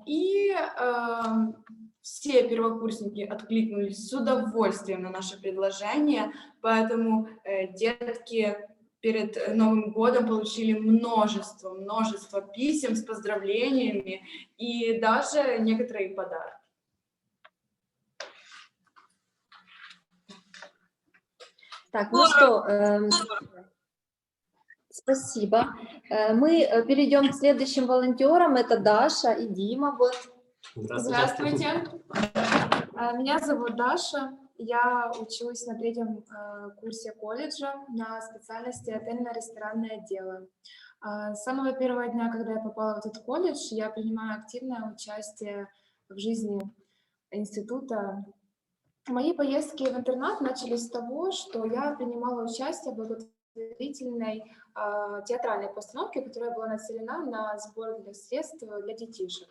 И все первокурсники откликнулись с удовольствием на наше предложение, поэтому детки перед Новым годом получили множество писем с поздравлениями и даже некоторые подарки. Так, ну что, спасибо. Мы перейдем к следующим волонтерам. Это Даша и Дима. Вот. Здравствуйте. Меня зовут Даша. Я учусь на 3-м курсе колледжа на специальности отельно-ресторанное дело. С самого первого дня, когда я попала в этот колледж, я принимаю активное участие в жизни института. Мои поездки в интернат начались с того, что я принимала участие в благотворительной театральной постановке, которая была нацелена на сбор средств для детишек.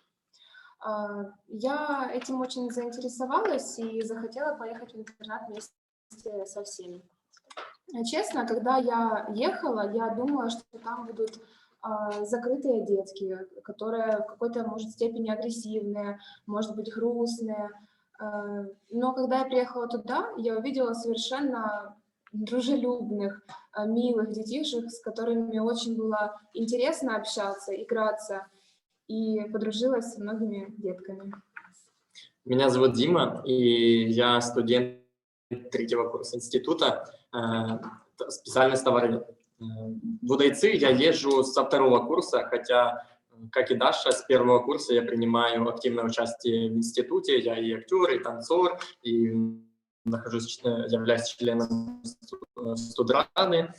Я этим очень заинтересовалась и захотела поехать в интернат вместе со всеми. Честно, когда я ехала, я думала, что там будут закрытые детки, которые в какой-то, может, степени агрессивные, может быть, грустные. Но когда я приехала туда, я увидела совершенно дружелюбных, милых детишек, с которыми мне очень было интересно общаться, играться, и подружилась с многими детками. Меня зовут Дима, и я студент 3-го курса института, специальность товаровед. В УДАЙЦИ я езжу со 2-го курса, хотя, как и Даша, с 1-го курса я принимаю активное участие в институте. Я и актер, и танцор, и являюсь членом студрады.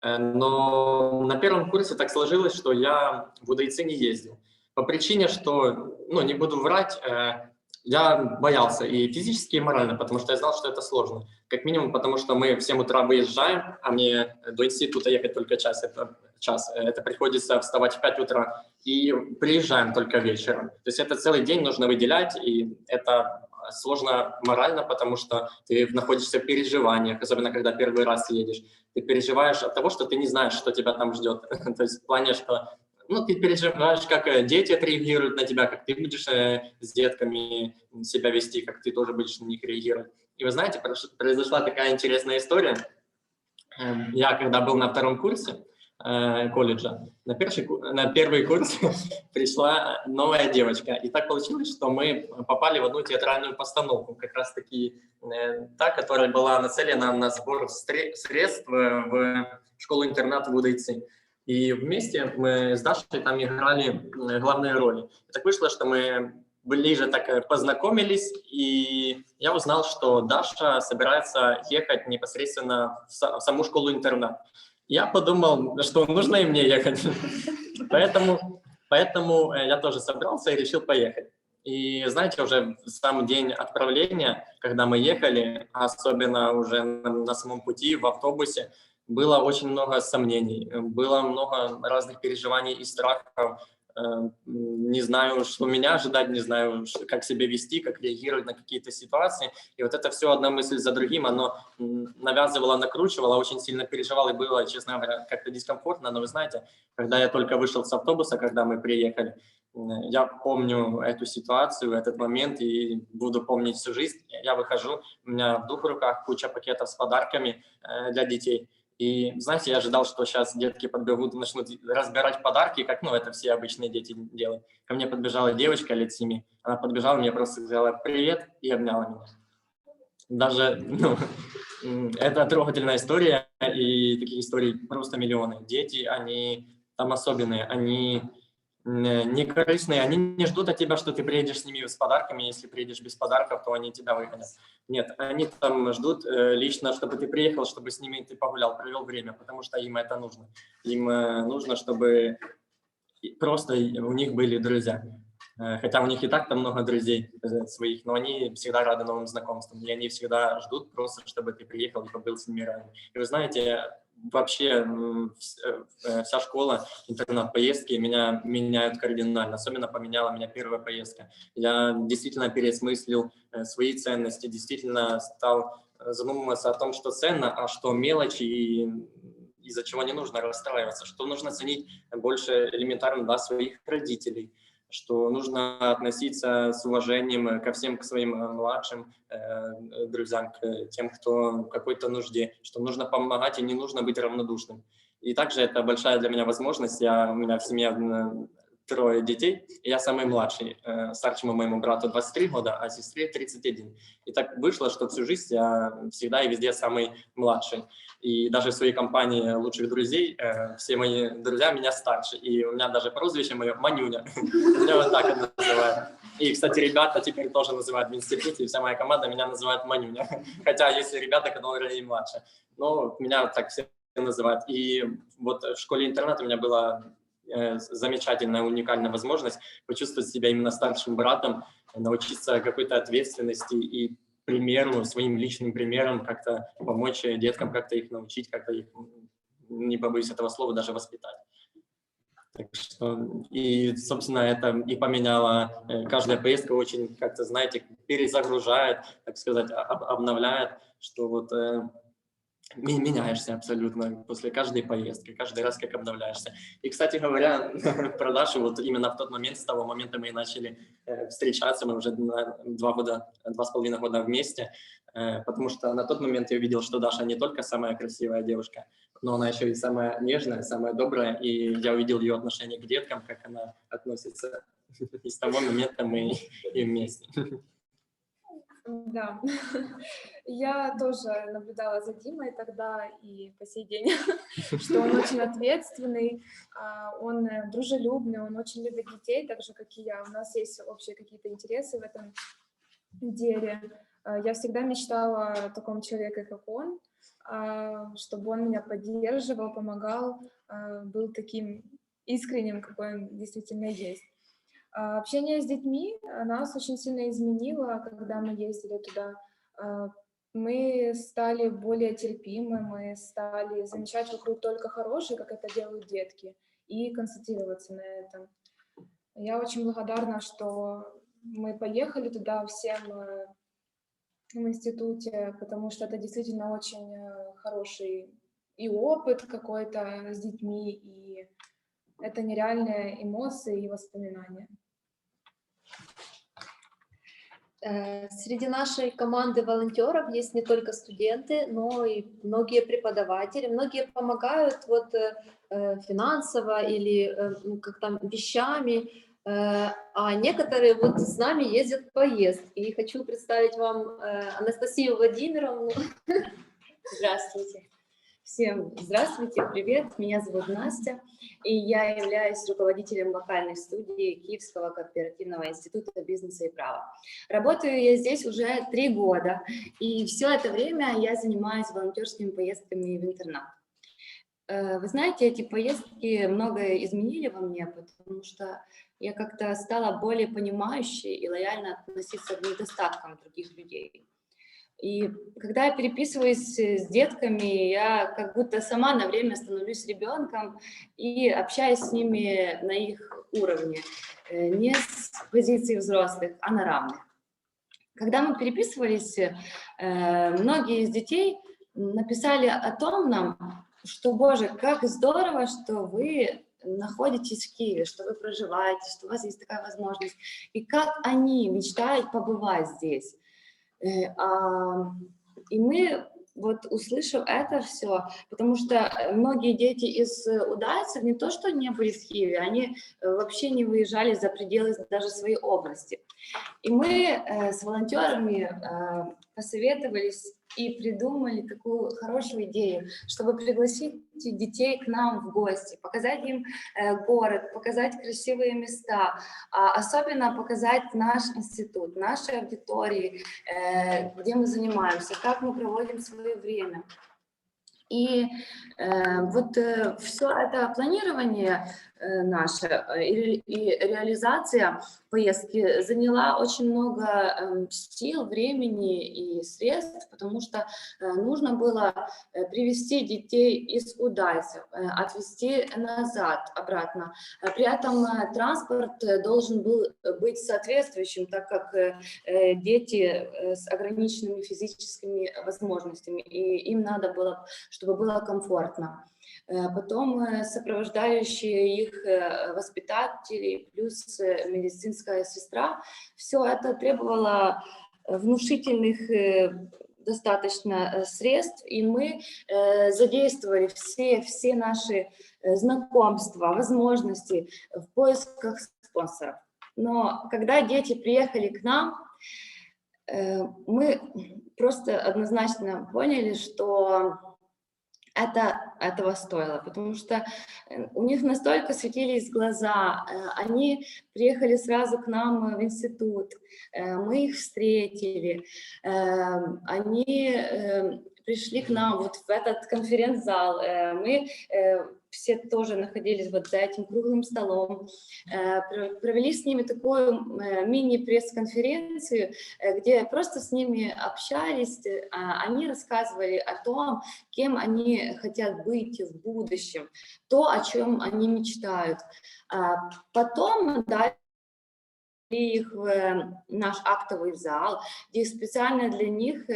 Но на 1-м курсе так сложилось, что я в УДАЙЦИ не ездил. По причине, что, не буду врать, я боялся и физически, и морально, потому что я знал, что это сложно. Как минимум, потому что мы в 7 утра выезжаем, а мне до института ехать только час. Это приходится вставать в 5 утра и приезжаем только вечером. То есть это целый день нужно выделять, и это сложно морально, потому что ты находишься в переживаниях, особенно когда первый раз едешь. Ты переживаешь от того, что ты не знаешь, что тебя там ждет. То есть в плане, что ты переживаешь, как дети отреагируют на тебя, как ты будешь с детками себя вести, как ты тоже будешь на них реагировать. И вы знаете, произошла такая интересная история. Я, когда был на 2-м курсе колледжа, на первый курс пришла новая девочка. И так получилось, что мы попали в одну театральную постановку, как раз-таки та, которая была нацелена на сбор средств в школу-интернат в УДАЙЦИ. И вместе мы с Дашей там играли главные роли. И так вышло, что мы ближе так познакомились, и я узнал, что Даша собирается ехать непосредственно в саму школу-интернат. Я подумал, что нужно и мне ехать. Поэтому я тоже собрался и решил поехать. И знаете, уже в сам день отправления, когда мы ехали, особенно уже на самом пути в автобусе, было очень много сомнений, было много разных переживаний и страхов. Не знаю, что меня ожидать, не знаю, как себя вести, как реагировать на какие-то ситуации. И вот это все одна мысль за другим, оно навязывало, накручивало, очень сильно переживал, и было, честно говоря, как-то дискомфортно. Но вы знаете, когда я только вышел с автобуса, когда мы приехали, я помню эту ситуацию, этот момент, и буду помнить всю жизнь. Я выхожу, у меня в 2 руках куча пакетов с подарками для детей. И, знаете, я ожидал, что сейчас детки подбегут, начнут разбирать подарки, как, это все обычные дети делают. Ко мне подбежала девочка лет 7, она подбежала, мне просто сказала «привет» и обняла меня. Даже, это трогательная история, и таких историй просто миллионы. Дети, они там особенные, они не корыстные, они не ждут от тебя, что ты приедешь с ними с подарками, если приедешь без подарков, то они тебя выгонят. Нет, они там ждут лично, чтобы ты приехал, чтобы с ними ты погулял, провел время, потому что им это нужно. Им нужно, чтобы просто у них были друзья. Хотя у них и так-то много друзей своих, но они всегда рады новым знакомствам, и они всегда ждут просто, чтобы ты приехал и побыл с ними рядом. И вы знаете, вообще вся школа, интернат-поездки меня меняют кардинально. Особенно поменяла меня первая поездка. Я действительно переосмыслил свои ценности, действительно стал задумываться о том, что ценно, а что мелочи, и из-за чего не нужно расстраиваться, что нужно ценить больше элементарно своих родителей, что нужно относиться с уважением ко всем, к своим младшим друзьям, к тем, кто в какой-то нужде, что нужно помогать и не нужно быть равнодушным. И также это большая для меня возможность. У меня в семье 3 детей, и я самый младший. Старшему моему брату 23 года, а сестре 31. И так вышло, что всю жизнь я всегда и везде самый младший. И даже в своей компании лучших друзей все мои друзья меня старше. И у меня даже прозвище мое Манюня. Меня вот так это называют. И, кстати, ребята теперь тоже называют в институте, и вся моя команда меня называет Манюня. Хотя есть ребята, которые и младше. Но меня так все называют. И вот в школе-интернат у меня была замечательная, уникальная возможность почувствовать себя именно старшим братом, научиться какой-то ответственности и примеру, своим личным примером как-то помочь деткам, как-то их научить, как-то их, не побоюсь этого слова, даже воспитать. Так что, и, собственно, это и поменяло, каждая поездка очень, как-то, знаете, перезагружает, так сказать, обновляет, что вот меняешься абсолютно после каждой поездки, каждый раз как обновляешься. И, кстати говоря, про Дашу, вот именно в тот момент, с того момента мы и начали встречаться, мы уже 2,5 года вместе, потому что на тот момент я увидел, что Даша не только самая красивая девушка, но она еще и самая нежная, самая добрая, и я увидел ее отношение к деткам, как она относится, и с того момента мы и вместе. Да, я тоже наблюдала за Димой тогда и по сей день, что он очень ответственный, он дружелюбный, он очень любит детей, так же, как и я. У нас есть общие какие-то интересы в этом деле. Я всегда мечтала о таком человеке, как он, чтобы он меня поддерживал, помогал, был таким искренним, какой он действительно есть. Общение с детьми нас очень сильно изменило, когда мы ездили туда. Мы стали более терпимы, мы стали замечать вокруг только хорошее, как это делают детки, и концентрироваться на этом. Я очень благодарна, что мы поехали туда всем в институте, потому что это действительно очень хороший и опыт какой-то с детьми, и это нереальные эмоции и воспоминания. Среди нашей команды волонтеров есть не только студенты, но и многие преподаватели. Многие помогают вот, финансово или как там, вещами, а некоторые вот с нами ездят в поездки. И хочу представить вам Анастасию Владимировну. Здравствуйте. Всем здравствуйте, привет, меня зовут Настя, и я являюсь руководителем локальной студии Киевского кооперативного института бизнеса и права. Работаю я здесь уже 3 года, и все это время я занимаюсь волонтерскими поездками в интернат. Вы знаете, эти поездки многое изменили во мне, потому что я как-то стала более понимающей и лояльно относиться к недостаткам других людей. И когда я переписываюсь с детками, я как будто сама на время становлюсь ребенком и общаюсь с ними на их уровне, не с позиции взрослых, а на равных. Когда мы переписывались, многие из детей написали о том нам, что, боже, как здорово, что вы находитесь в Киеве, что вы проживаете, что у вас есть такая возможность, и как они мечтают побывать здесь. И мы, вот услышав это все, потому что многие дети из удальцев не то, что не были в Киеве, они вообще не выезжали за пределы даже своей области. И мы с волонтерами посоветовались и придумали такую хорошую идею, чтобы пригласить детей к нам в гости, показать им город, показать красивые места, особенно показать наш институт, наши аудитории, где мы занимаемся, как мы проводим свое время. И вот все это планирование наше и реализация поездки заняла очень много сил, времени и средств, потому что нужно было привезти детей из удальцев, отвезти назад, обратно. При этом транспорт должен был быть соответствующим, так как дети с ограниченными физическими возможностями, и им надо было, чтобы было комфортно. Потом сопровождающие их воспитатели плюс медицинская сестра. Все это требовало внушительных достаточно средств, и мы задействовали все наши знакомства, возможности в поисках спонсоров. Но когда дети приехали к нам, мы просто однозначно поняли, что это этого стоило, потому что у них настолько светились глаза, они приехали сразу к нам в институт, мы их встретили, они пришли к нам вот в этот конференц-зал, мы все тоже находились вот за этим круглым столом, провели с ними такую мини-пресс-конференцию, где просто с ними общались, они рассказывали о том, кем они хотят быть в будущем, то, о чем они мечтают. Потом дали их в наш актовый зал, где специально для них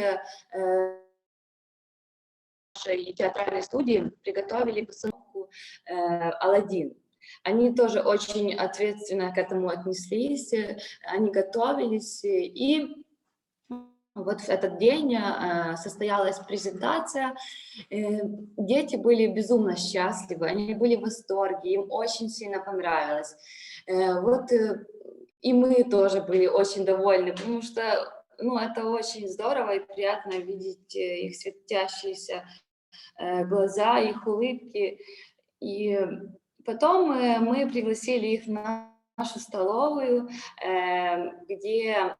нашей театральной студии приготовили постановку «Аладдин». Они тоже очень ответственно к этому отнеслись, они готовились, и вот в этот день состоялась презентация. Дети были безумно счастливы, они были в восторге, им очень сильно понравилось. Вот и мы тоже были очень довольны, потому что это очень здорово и приятно видеть их светящиеся глаза, их улыбки. И потом мы пригласили их на нашу столовую, где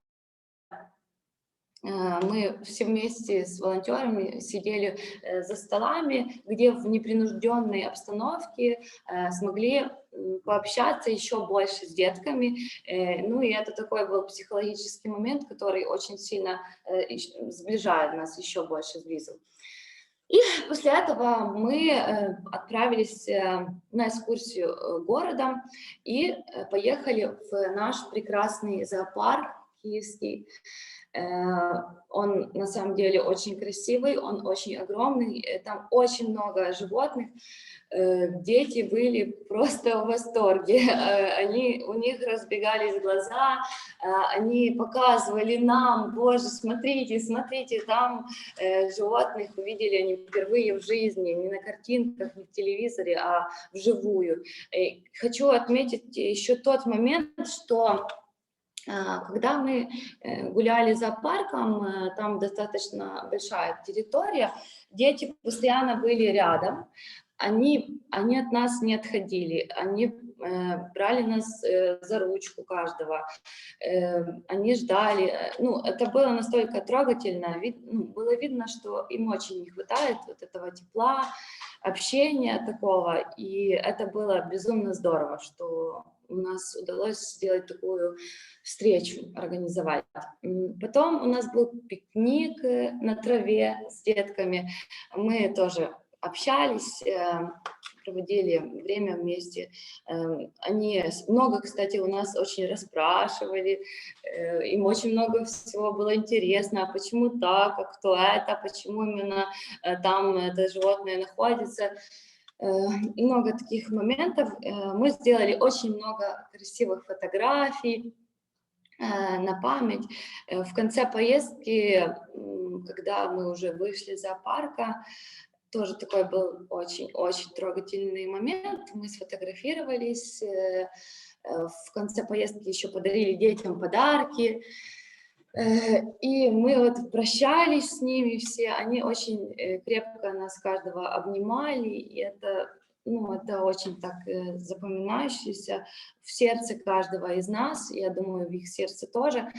мы все вместе с волонтерами сидели за столами, где в непринужденной обстановке смогли пообщаться еще больше с детками. Ну и это такой был психологический момент, который очень сильно сближает нас, еще больше сблизил. И после этого мы отправились на экскурсию городом и поехали в наш прекрасный зоопарк киевский. Он на самом деле очень красивый, он очень огромный, там очень много животных. Дети были просто в восторге, у них разбегались глаза, они показывали нам: боже, смотрите, смотрите, там животных увидели они впервые в жизни, не на картинках, не в телевизоре, а вживую. Хочу отметить еще тот момент, что когда мы гуляли за парком, там достаточно большая территория, дети постоянно были рядом, они от нас не отходили, они брали нас за ручку каждого, они ждали. Это было настолько трогательно, было видно, что им очень не хватает вот этого тепла, общения такого, и это было безумно здорово, что у нас удалось сделать такую встречу, организовать. Потом у нас был пикник на траве с детками. Мы тоже общались, проводили время вместе. Они много, кстати, у нас очень расспрашивали, им очень много всего было интересно, а почему так, а кто это, почему именно там это животное находится. Много таких моментов. Мы сделали очень много красивых фотографий на память. В конце поездки, когда мы уже вышли из зоопарка, тоже такой был очень-очень трогательный момент. Мы сфотографировались, в конце поездки еще подарили детям подарки. И мы вот прощались с ними все, они очень крепко нас каждого обнимали, и это очень так запоминающееся в сердце каждого из нас, я думаю, в их сердце тоже.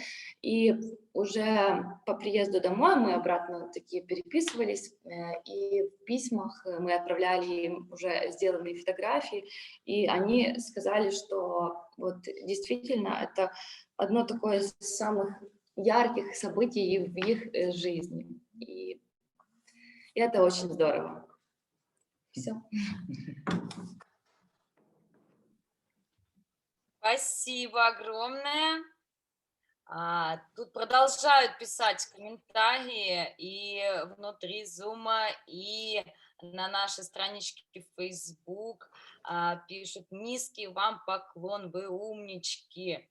И уже по приезду домой мы обратно такие переписывались, и в письмах мы отправляли им уже сделанные фотографии, и они сказали, что вот действительно это одно такое из самых ярких событий в их жизни. И это очень здорово. Все. Спасибо огромное. Тут продолжают писать комментарии и внутри Зума, и на нашей страничке в Facebook. Пишут: низкий вам поклон, вы умнички.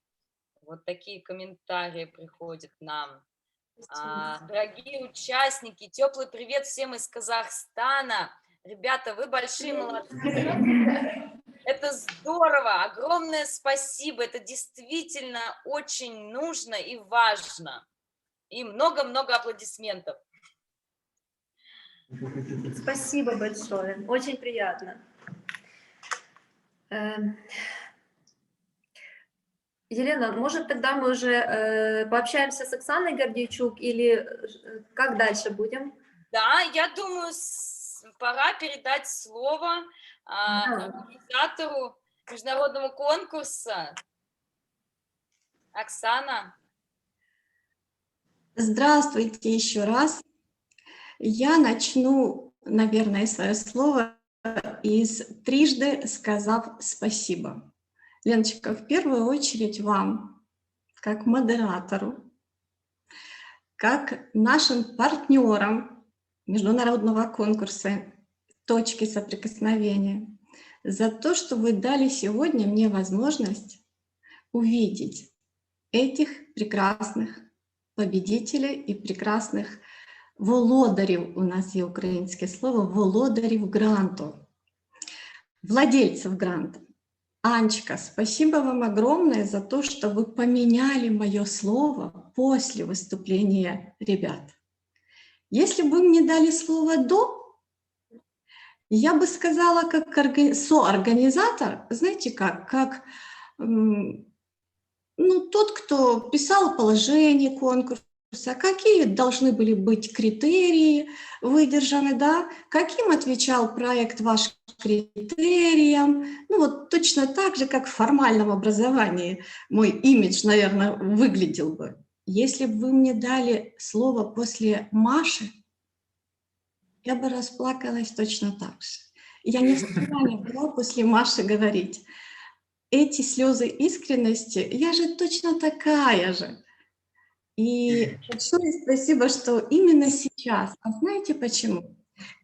Вот такие комментарии приходят нам. Дорогие участники, теплый привет всем из Казахстана. Ребята, вы большие молодцы. Это здорово. Огромное спасибо. Это действительно очень нужно и важно. И много-много аплодисментов. Спасибо большое. Очень приятно. Елена, может, тогда мы уже пообщаемся с Оксаной Гордейчук или как дальше будем? Да, я думаю, пора передать слово организатору международного конкурса. Оксана. Здравствуйте еще раз. Я начну, наверное, свое слово трижды сказав спасибо. Леночка, в первую очередь вам, как модератору, как нашим партнерам, международного конкурса «Точки соприкосновения», за то, что вы дали сегодня мне возможность увидеть этих прекрасных победителей и прекрасных володарів, у нас є українське слово, володарів гранту, владельцев гранта. Анечка, спасибо вам огромное за то, что вы поменяли мое слово после выступления ребят. Если бы вы мне дали слово «до», я бы сказала, как соорганизатор, знаете как тот, кто писал положение конкурса, какие должны были быть критерии выдержаны, да, каким отвечал проект ваш критериям. Точно так же, как в формальном образовании мой имидж, наверное, выглядел бы. Если бы вы мне дали слово после Маши, я бы расплакалась точно так же. Я не в состоянии была после Маши говорить. Эти слезы искренности, я же точно такая же. И большое спасибо, что именно сейчас. А знаете почему?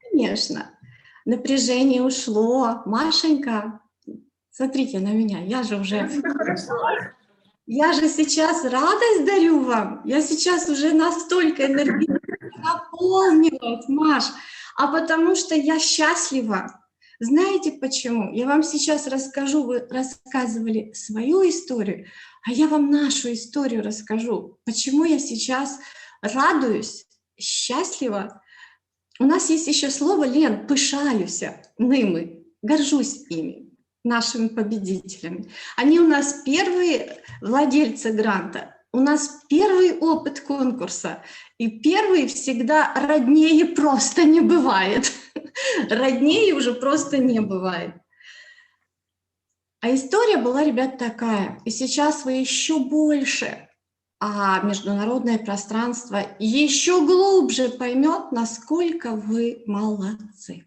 Конечно, напряжение ушло. Машенька, смотрите на меня, я же сейчас радость дарю вам. Я сейчас уже настолько энергично наполнилась, Маш. А потому что я счастлива. Знаете почему? Я вам сейчас расскажу, вы рассказывали свою историю, а я вам нашу историю расскажу. Почему я сейчас радуюсь, счастлива. У нас есть еще слово, Лен, пишаюся ними, горжусь ими, нашими победителями. Они у нас первые владельцы гранта, у нас первый опыт конкурса, и первый всегда роднее просто не бывает. Роднее уже просто не бывает. А история была, ребят, такая. И сейчас вы еще больше, а международное пространство еще глубже поймет, насколько вы молодцы.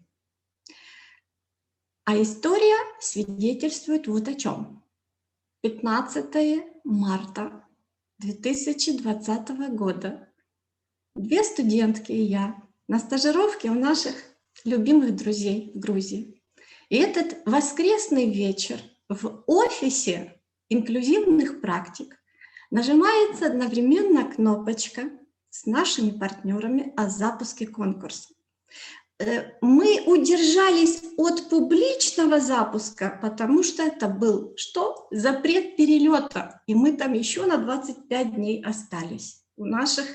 А история свидетельствует вот о чем. 15 марта 2020 года. 2 студентки и я на стажировке у наших любимых друзей в Грузии. И этот воскресный вечер в офисе инклюзивных практик нажимается одновременно кнопочка с нашими партнерами о запуске конкурса. Мы удержались от публичного запуска, потому что это был что? Запрет перелета. И мы там еще на 25 дней остались. У наших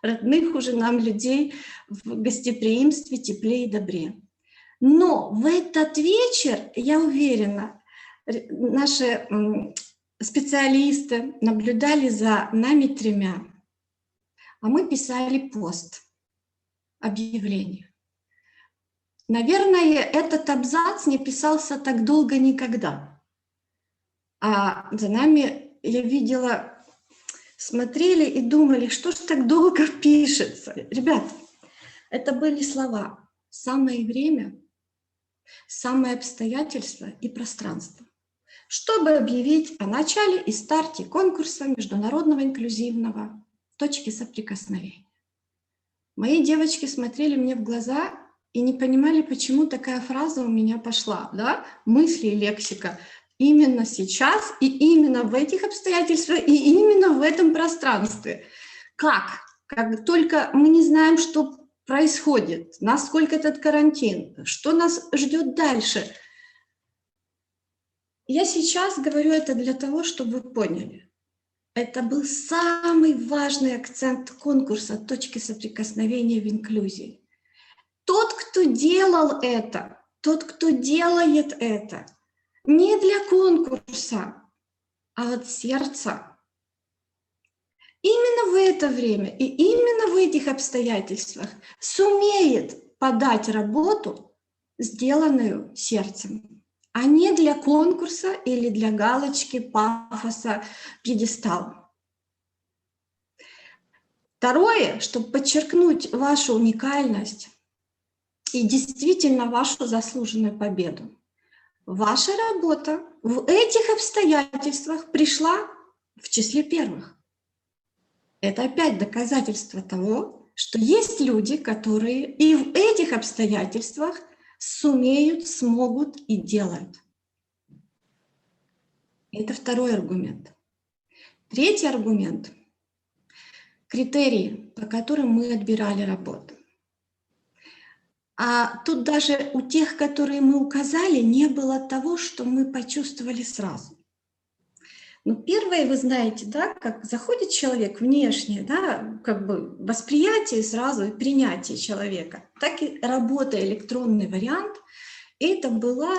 родных уже нам людей в гостеприимстве, тепле и добре. Но в этот вечер, я уверена, наши специалисты наблюдали за нами 3, а мы писали пост, объявление. Наверное, этот абзац не писался так долго никогда. А за нами, я видела, смотрели и думали, что ж так долго пишется. Ребят, это были слова «самое время», «самое обстоятельство» и «пространство», чтобы объявить о начале и старте конкурса международного инклюзивного «Точки соприкосновения». Мои девочки смотрели мне в глаза и не понимали, почему такая фраза у меня пошла, да? Мысли и лексика. Именно сейчас и именно в этих обстоятельствах и именно в этом пространстве. Как? Как только мы не знаем, что происходит, насколько этот карантин, что нас ждет дальше. Я сейчас говорю это для того, чтобы вы поняли. Это был самый важный акцент конкурса «Точки соприкосновения в инклюзии». Тот, кто делал это, тот, кто делает это, не для конкурса, а от сердца. Именно в это время и именно в этих обстоятельствах сумеет подать работу, сделанную сердцем, а не для конкурса или для галочки, пафоса, пьедестала. Второе, чтобы подчеркнуть вашу уникальность и действительно вашу заслуженную победу. Ваша работа в этих обстоятельствах пришла в числе первых. Это опять доказательство того, что есть люди, которые и в этих обстоятельствах сумеют, смогут и делают. Это второй аргумент. Третий аргумент – критерии, по которым мы отбирали работу. А тут даже у тех, которые мы указали, не было того, что мы почувствовали сразу. Ну, первое, вы знаете, да, как заходит человек внешне, да, как бы восприятие сразу и принятие человека, так и работа, электронный вариант, это было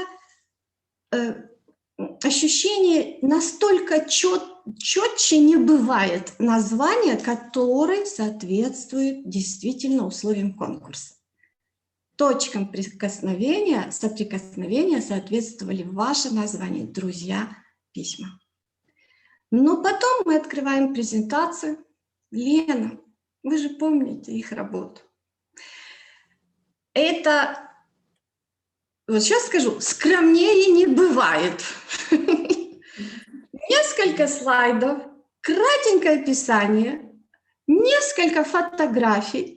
ощущение настолько четче не бывает название, которое соответствует действительно условиям конкурса. Точкам соприкосновения соответствовали ваши названия «Друзья», «Письма». Но потом мы открываем презентацию. Лена, вы же помните их работу. Это, вот сейчас скажу, скромнее не бывает. Несколько слайдов, кратенькое описание, несколько фотографий.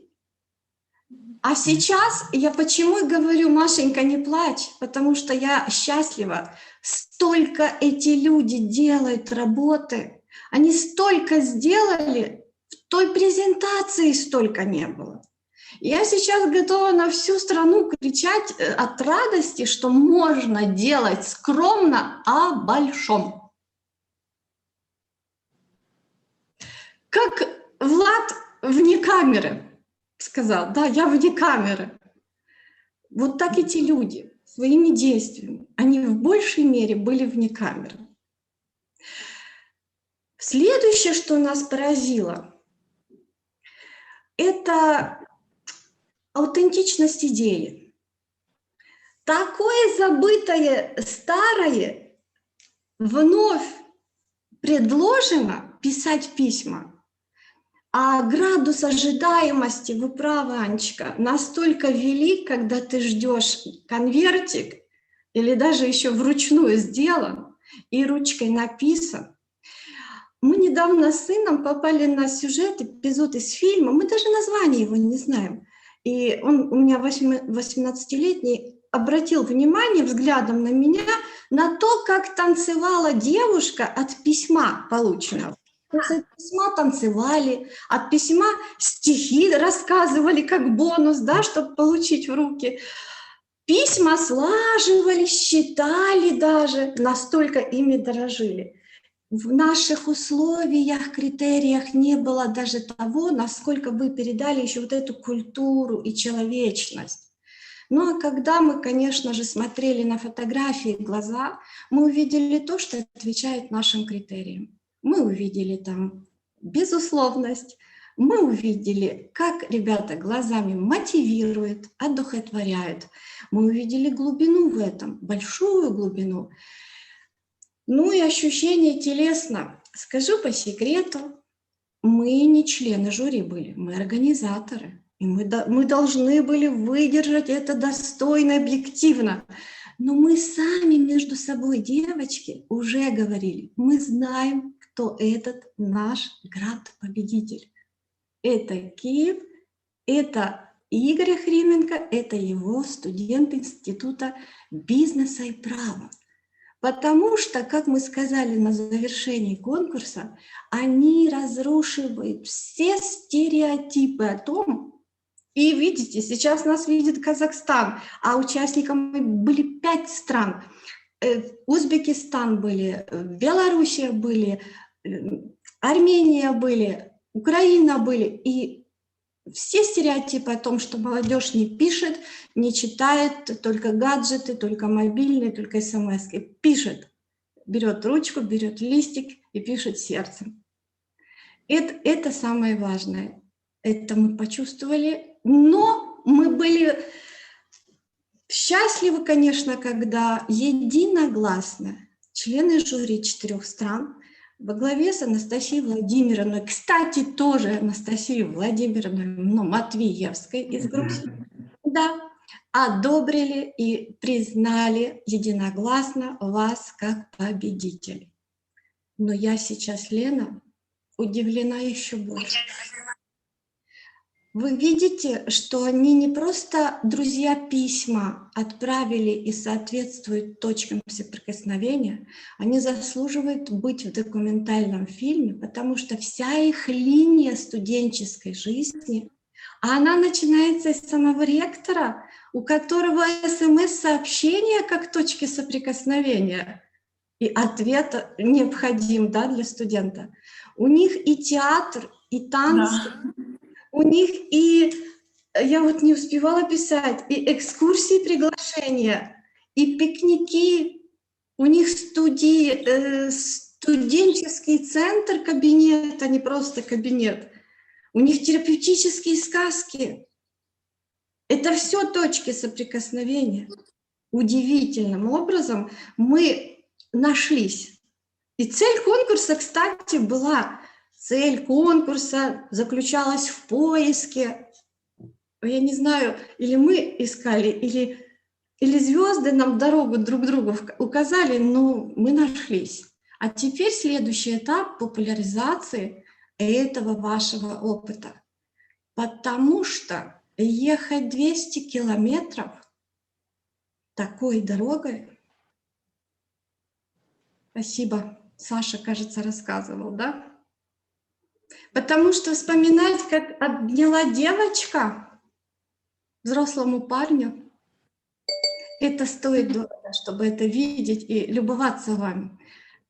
А сейчас я почему и говорю, Машенька, не плачь, потому что я счастлива. Столько эти люди делают работы, они столько сделали, в той презентации столько не было. Я сейчас готова на всю страну кричать от радости, что можно делать скромно о большом. Как Влад вне камеры сказал, да, я вне камеры. Вот так эти люди своими действиями, они в большей мере были вне камеры. Следующее, что нас поразило, это аутентичность идеи. Такое забытое старое вновь предложено писать письма. А градус ожидаемости, вы правы, Анечка, настолько велик, когда ты ждешь конвертик или даже еще вручную сделан и ручкой написан. Мы недавно с сыном попали на сюжет, эпизод из фильма, мы даже название его не знаем. И он у меня 18-летний обратил внимание взглядом на меня на то, как танцевала девушка от письма полученного. От письма танцевали, от письма стихи рассказывали как бонус, да, чтобы получить в руки. Письма слаживали, считали даже, настолько ими дорожили. В наших условиях, критериях не было даже того, насколько вы передали еще вот эту культуру и человечность. Ну а когда мы, конечно же, смотрели на фотографии глаза, мы увидели то, что отвечает нашим критериям. Мы увидели там безусловность, мы увидели, как ребята глазами мотивируют, одухотворяют. Мы увидели глубину в этом, большую глубину. Ну и ощущение телесно. Скажу по секрету, мы не члены жюри были, мы организаторы. И мы должны были выдержать это достойно, объективно. Но мы сами между собой, девочки, уже говорили, мы знаем, кто этот наш град-победитель. Это Киев, это Игорь Охрименко, это его студент Института бизнеса и права. Потому что, как мы сказали на завершении конкурса, они разрушивают все стереотипы о том, и видите, сейчас нас видит Казахстан, а участниками были 5 стран. Узбекистан были, Белоруссия были, Армения были, Украина были. И все стереотипы о том, что молодежь не пишет, не читает, только гаджеты, только мобильные, только смс-ки. Пишет, берет ручку, берет листик и пишет сердцем. Это самое важное. Это мы почувствовали. Но мы были счастливы, конечно, когда единогласно члены жюри 4 стран во главе с Анастасией Владимировной, кстати, тоже Анастасией Владимировной, но Матвеевской из Грузии, да, одобрили и признали единогласно вас как победителей. Но я сейчас, Лена, удивлена еще больше. Вы видите, что они не просто друзья письма отправили и соответствуют точкам соприкосновения, они заслуживают быть в документальном фильме, потому что вся их линия студенческой жизни, а она начинается с самого ректора, у которого СМС-сообщение как точки соприкосновения, и ответ необходим, да, для студента. У них и театр, и танцы, у них и, я вот не успевала писать, и экскурсии, приглашения, и пикники, у них студенческий центр, кабинет, а не просто кабинет. У них терапевтические сказки. Это все точки соприкосновения. Удивительным образом мы нашлись. И цель конкурса, кстати, была... Цель конкурса заключалась в поиске. Я не знаю, или мы искали, или звезды нам дорогу друг другу указали, но мы нашлись. А теперь следующий этап популяризации этого вашего опыта. Потому что ехать 200 километров такой дорогой... Спасибо. Саша, кажется, рассказывал, да? Потому что вспоминать, как обняла девочка взрослому парню, это стоит дорого, чтобы это видеть и любоваться вами.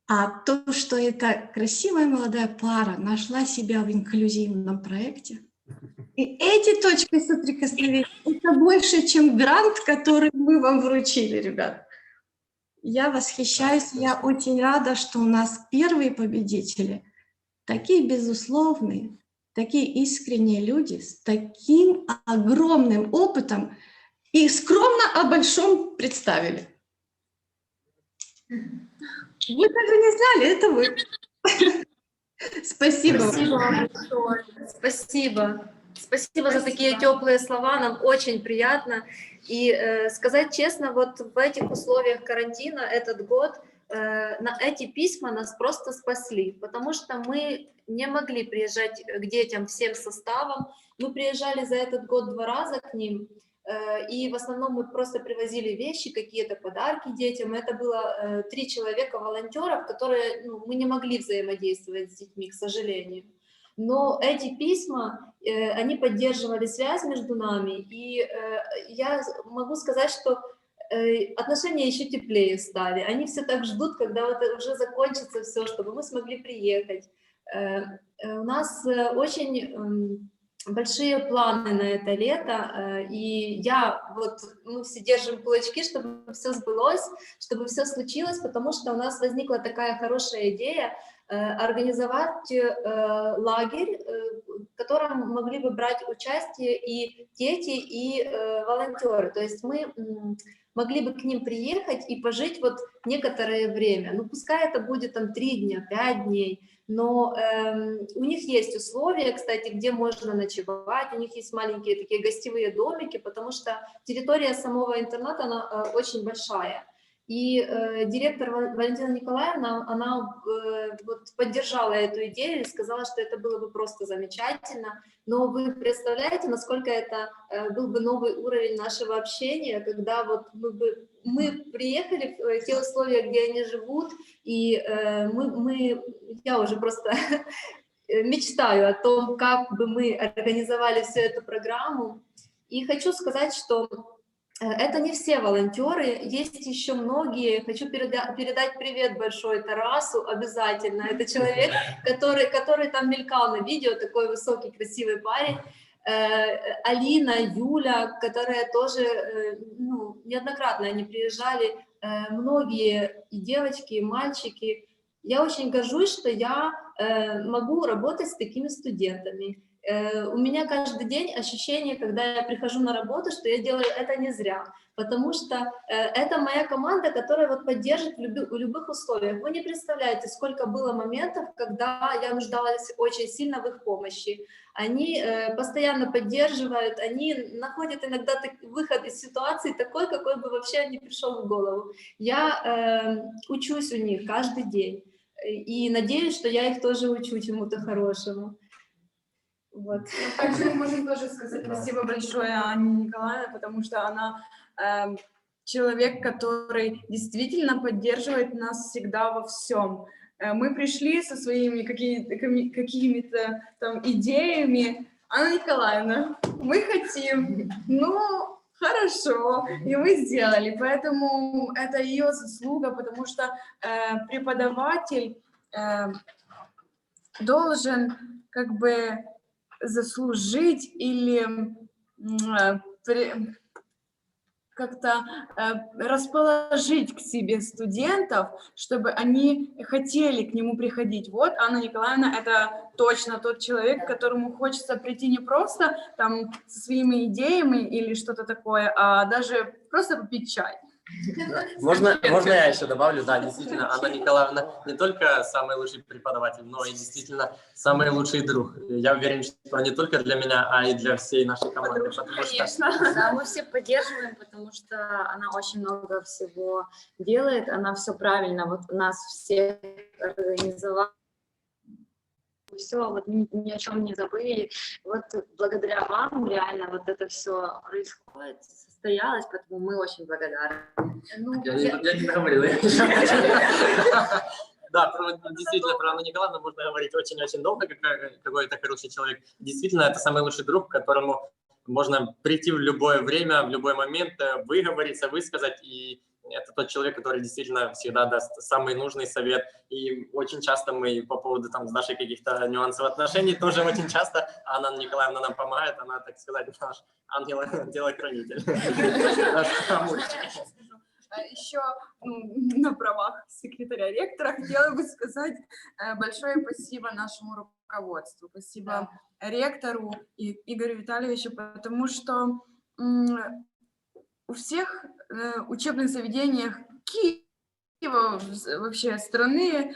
А то, что эта красивая молодая пара нашла себя в инклюзивном проекте, и эти точки соприкосновения, это больше, чем грант, который мы вам вручили, ребят. Я восхищаюсь, я очень рада, что у нас первые победители – такие безусловные, такие искренние люди с таким огромным опытом и скромно о большом представили. Вы даже не знали, это вы. Спасибо. Спасибо вам большое. Спасибо. Спасибо за такие теплые слова, нам очень приятно. И сказать честно, вот в этих условиях карантина этот год на эти письма нас просто спасли, потому что мы не могли приезжать к детям всем составом. Мы приезжали за этот год 2 раза к ним, и в основном мы просто привозили вещи, какие-то подарки детям. Это было 3 человека волонтеров, которые мы не могли взаимодействовать с детьми, к сожалению. Но эти письма, они поддерживали связь между нами, и я могу сказать, что отношения еще теплее стали. Они все так ждут, когда вот уже закончится все, чтобы мы смогли приехать. У нас очень большие планы на это лето, и мы все держим кулачки, чтобы все сбылось, чтобы все случилось, потому что у нас возникла такая хорошая идея организовать лагерь, в котором могли бы брать участие и дети, и волонтеры. То есть мы могли бы к ним приехать и пожить вот некоторое время. Ну, пускай это будет там 3 дня, 5 дней, но у них есть условия, кстати, где можно ночевать, у них есть маленькие такие гостевые домики, потому что территория самого интерната, она очень большая. И директор Валентина Николаевна, она вот поддержала эту идею и сказала, что это было бы просто замечательно. Но вы представляете, насколько это был бы новый уровень нашего общения, когда вот мы приехали в те условия, где они живут, и я уже просто мечтаю о том, как бы мы организовали всю эту программу. И хочу сказать, что это не все волонтеры, есть еще многие. Хочу передать привет большой Тарасу обязательно. Это человек, который там мелькал на видео, такой высокий, красивый парень. Алина, Юля, которые тоже, неоднократно они приезжали, многие и девочки, и мальчики. Я очень горжусь, что я могу работать с такими студентами. У меня каждый день ощущение, когда я прихожу на работу, что я делаю это не зря, потому что это моя команда, которая вот поддержит в любых условиях. Вы не представляете, сколько было моментов, когда я нуждалась очень сильно в их помощи. Они постоянно поддерживают, они находят иногда выход из ситуации такой, какой бы вообще не пришел в голову. Я учусь у них каждый день и надеюсь, что я их тоже учу чему-то хорошему. Вот. Также мы можем тоже сказать спасибо большое Анне Николаевне, потому что она человек, который действительно поддерживает нас всегда во всем. Мы пришли со своими какими-то там идеями. Анна Николаевна, мы хотим, ну, хорошо, и мы сделали. Поэтому это ее заслуга, потому что преподаватель должен как бы заслужить или как-то расположить к себе студентов, чтобы они хотели к нему приходить. Вот Анна Николаевна — это точно тот человек, к которому хочется прийти не просто там со своими идеями или что-то такое, а даже просто попить чай. Можно я еще добавлю? Да, действительно, Анна Николаевна не только самый лучший преподаватель, но и действительно самый лучший друг. Я уверен, что не только для меня, а и для всей нашей команды. Конечно. Да, мы все поддерживаем, потому что она очень много всего делает, она все правильно вот нас всех организовала. Все, вот ни о чем не забыли. Вот благодаря вам реально вот это все происходит, состоялось, поэтому мы очень благодарны. Я не договорил. Да, действительно, про Анну Николаевну можно говорить очень-очень долго, какой это хороший человек. Действительно, это самый лучший друг, к которому можно прийти в любое время, в любой момент, выговориться, высказать, и это тот человек, который действительно всегда даст самый нужный совет. И очень часто мы по поводу там с Дашей каких-то нюансов отношений тоже очень часто Анна Николаевна нам помогает, она, так сказать, наш ангел-хранитель. Еще на правах секретаря ректора хотела бы сказать большое спасибо нашему руководству, спасибо ректору и Игорю Витальевичу, потому что у всех учебных заведениях Киева, вообще страны,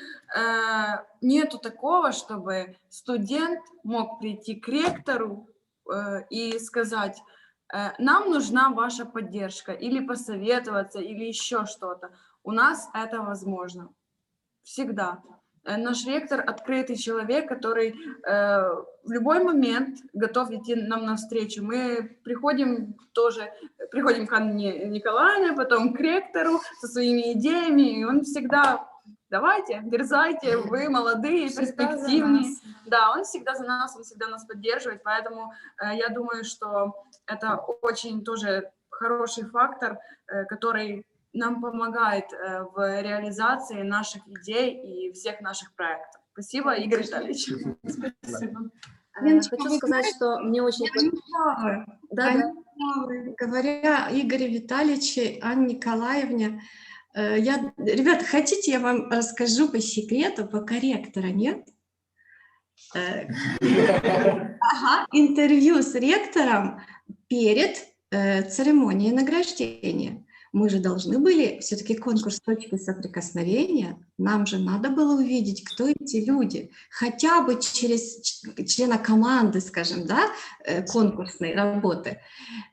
нету такого, чтобы студент мог прийти к ректору и сказать: нам нужна ваша поддержка, или посоветоваться, или еще что-то. У нас это возможно. Всегда. Наш ректор — открытый человек, который в любой момент готов идти нам навстречу. Мы приходим к Анне Николаевне, потом к ректору со своими идеями, и он всегда: давайте, дерзайте, вы молодые, перспективные. Да, он всегда за нас, он всегда нас поддерживает, поэтому я думаю, что это очень тоже хороший фактор, который нам помогает в реализации наших идей и всех наших проектов. Спасибо, Игорь Витальевич. Спасибо. Хочу сказать, что мне очень... Говоря Игорю Витальевичу, Анне Николаевне, ребята, хотите, я вам расскажу по секрету, пока ректора нет? Интервью с ректором перед церемонией награждения. Мы же должны были, все-таки конкурс «Точки соприкосновения», нам же надо было увидеть, кто эти люди, хотя бы через члена команды, скажем, да, конкурсной работы.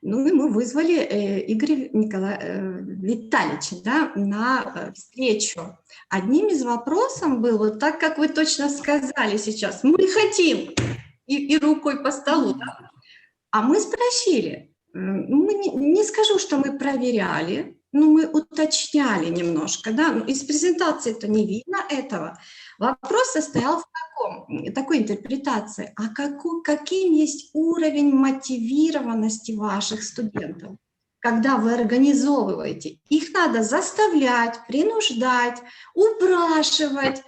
Ну и мы вызвали Игоря Витальевича, да, на встречу. Одним из вопросов был, вот так, как вы точно сказали сейчас: мы хотим, и рукой по столу, да? А мы спросили. Мы не скажу, что мы проверяли, но мы уточняли немножко, да, из презентации-то не видно этого. Вопрос состоял в такой интерпретации: а каким есть уровень мотивированности ваших студентов, когда вы организовываете? Их надо заставлять, принуждать, упрашивать.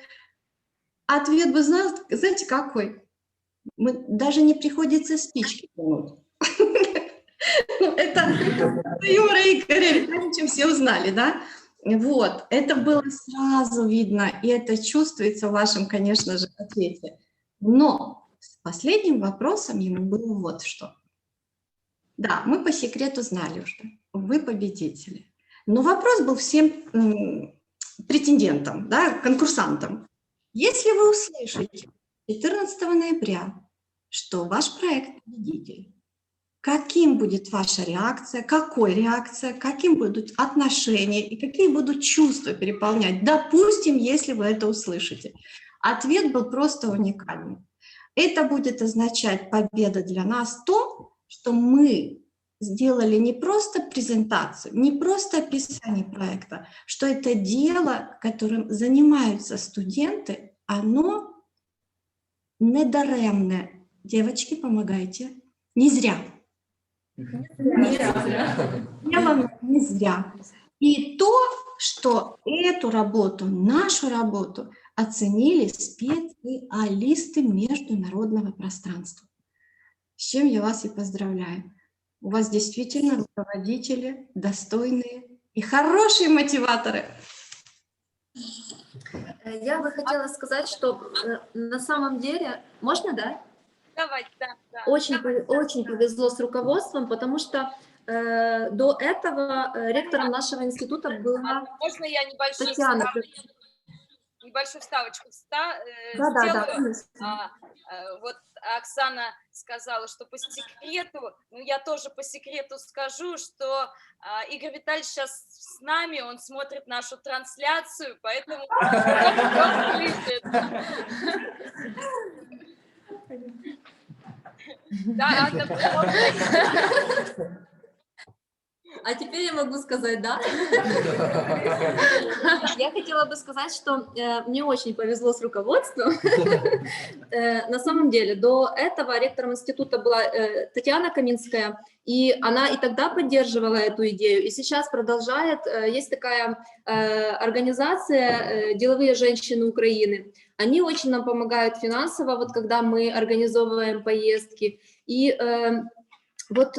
Ответ, вы знаете, какой? Даже не приходится спички тянуть. Это Юра и Игорь Витальевича все узнали, да? Вот, это было сразу видно, и это чувствуется в вашем, конечно же, ответе. Но с последним вопросом ему было вот что. Да, мы по секрету знали уже, вы победители. Но вопрос был всем претендентам, да, конкурсантам. Если вы услышите 14 ноября, что ваш проект победитель, каким будет ваша реакция, каким будут отношения и какие будут чувства переполнять? Допустим, если вы это услышите. Ответ был просто уникальный. Это будет означать победа для нас в том, что мы сделали не просто презентацию, не просто описание проекта, что это дело, которым занимаются студенты, оно недаремное. Девочки, помогайте. Не зря. Сделано не зря. И то, что эту работу, нашу работу оценили специалисты международного пространства. С чем я вас и поздравляю. У вас действительно руководители достойные и хорошие мотиваторы. Я бы хотела сказать, что на самом деле... Можно, да? Давай, да. Очень повезло с руководством, потому что до этого ректором нашего института была Можно я Татьяна. небольшую вставочку Да. сделаю? Вот Оксана сказала, что по секрету, ну я тоже по секрету скажу, что Игорь Витальевич сейчас с нами, он смотрит нашу трансляцию, поэтому он слышит. Да, А теперь я могу сказать, да? Я хотела бы сказать, что мне очень повезло с руководством. На самом деле, до этого ректором института была Татьяна Каминская, и она и тогда поддерживала эту идею, и сейчас продолжает. Есть такая организация «Деловые женщины Украины». Они очень нам помогают финансово, вот когда мы организовываем поездки. И вот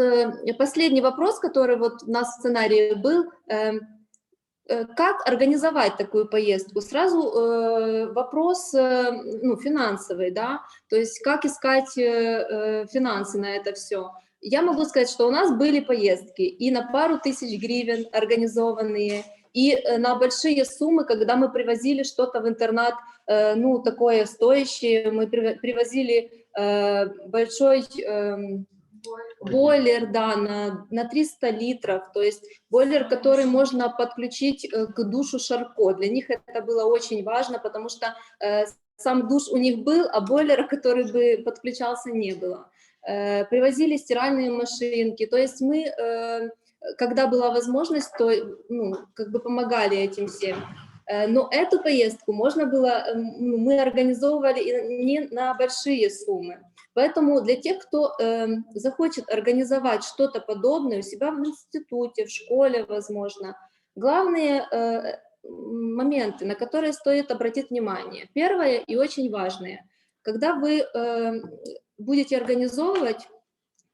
последний вопрос, который вот у нас в сценарии был, как организовать такую поездку? Сразу вопрос финансовый, да, то есть как искать финансы на это все. Я могу сказать, что у нас были поездки и на пару тысяч гривен организованные, и на большие суммы, когда мы привозили что-то в интернат, такое стоящее, мы привозили большой... бойлер, да, на 300 литров, то есть бойлер, который можно подключить к душу Шарко. Для них это было очень важно, потому что сам душ у них был, а бойлера, который бы подключался, не было. Привозили стиральные машинки, то есть мы, когда была возможность, то помогали этим всем. Но эту поездку можно было, мы организовывали не на большие суммы. Поэтому для тех, кто захочет организовать что-то подобное у себя в институте, в школе, возможно, главные моменты, на которые стоит обратить внимание. Первое и очень важное. Когда вы будете организовывать,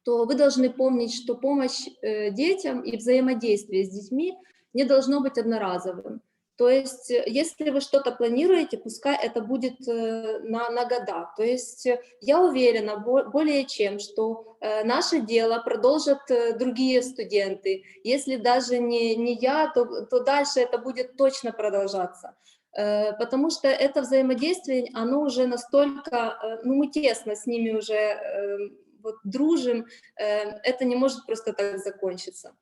то вы должны помнить, что помощь детям и взаимодействие с детьми не должно быть одноразовым. То есть, если вы что-то планируете, пускай это будет на года. То есть, я уверена более чем, что наше дело продолжат другие студенты. Если даже не я, то дальше это будет точно продолжаться. Потому что это взаимодействие, оно уже настолько, мы тесно с ними уже дружим, это не может просто так закончиться.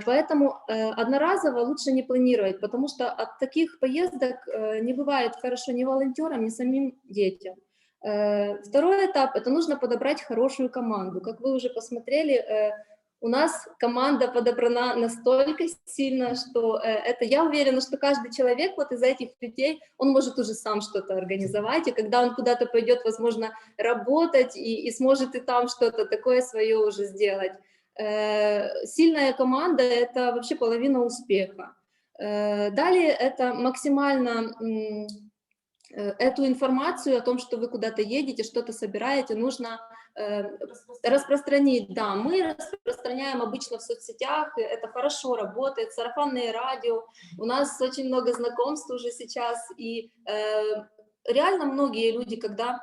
Поэтому одноразово лучше не планировать, потому что от таких поездок не бывает хорошо ни волонтерам, ни самим детям. Второй этап – это нужно подобрать хорошую команду. Как вы уже посмотрели, у нас команда подобрана настолько сильно, что я уверена, что каждый человек вот из этих людей, он может уже сам что-то организовать, и когда он куда-то пойдет, возможно, работать, и сможет и там что-то такое свое уже сделать. Сильная команда – это вообще половина успеха. Далее это максимально эту информацию о том, что вы куда-то едете, что-то собираете, нужно распространить. Да, мы распространяем обычно в соцсетях, это хорошо работает, сарафанное радио, у нас очень много знакомств уже сейчас, и реально многие люди, когда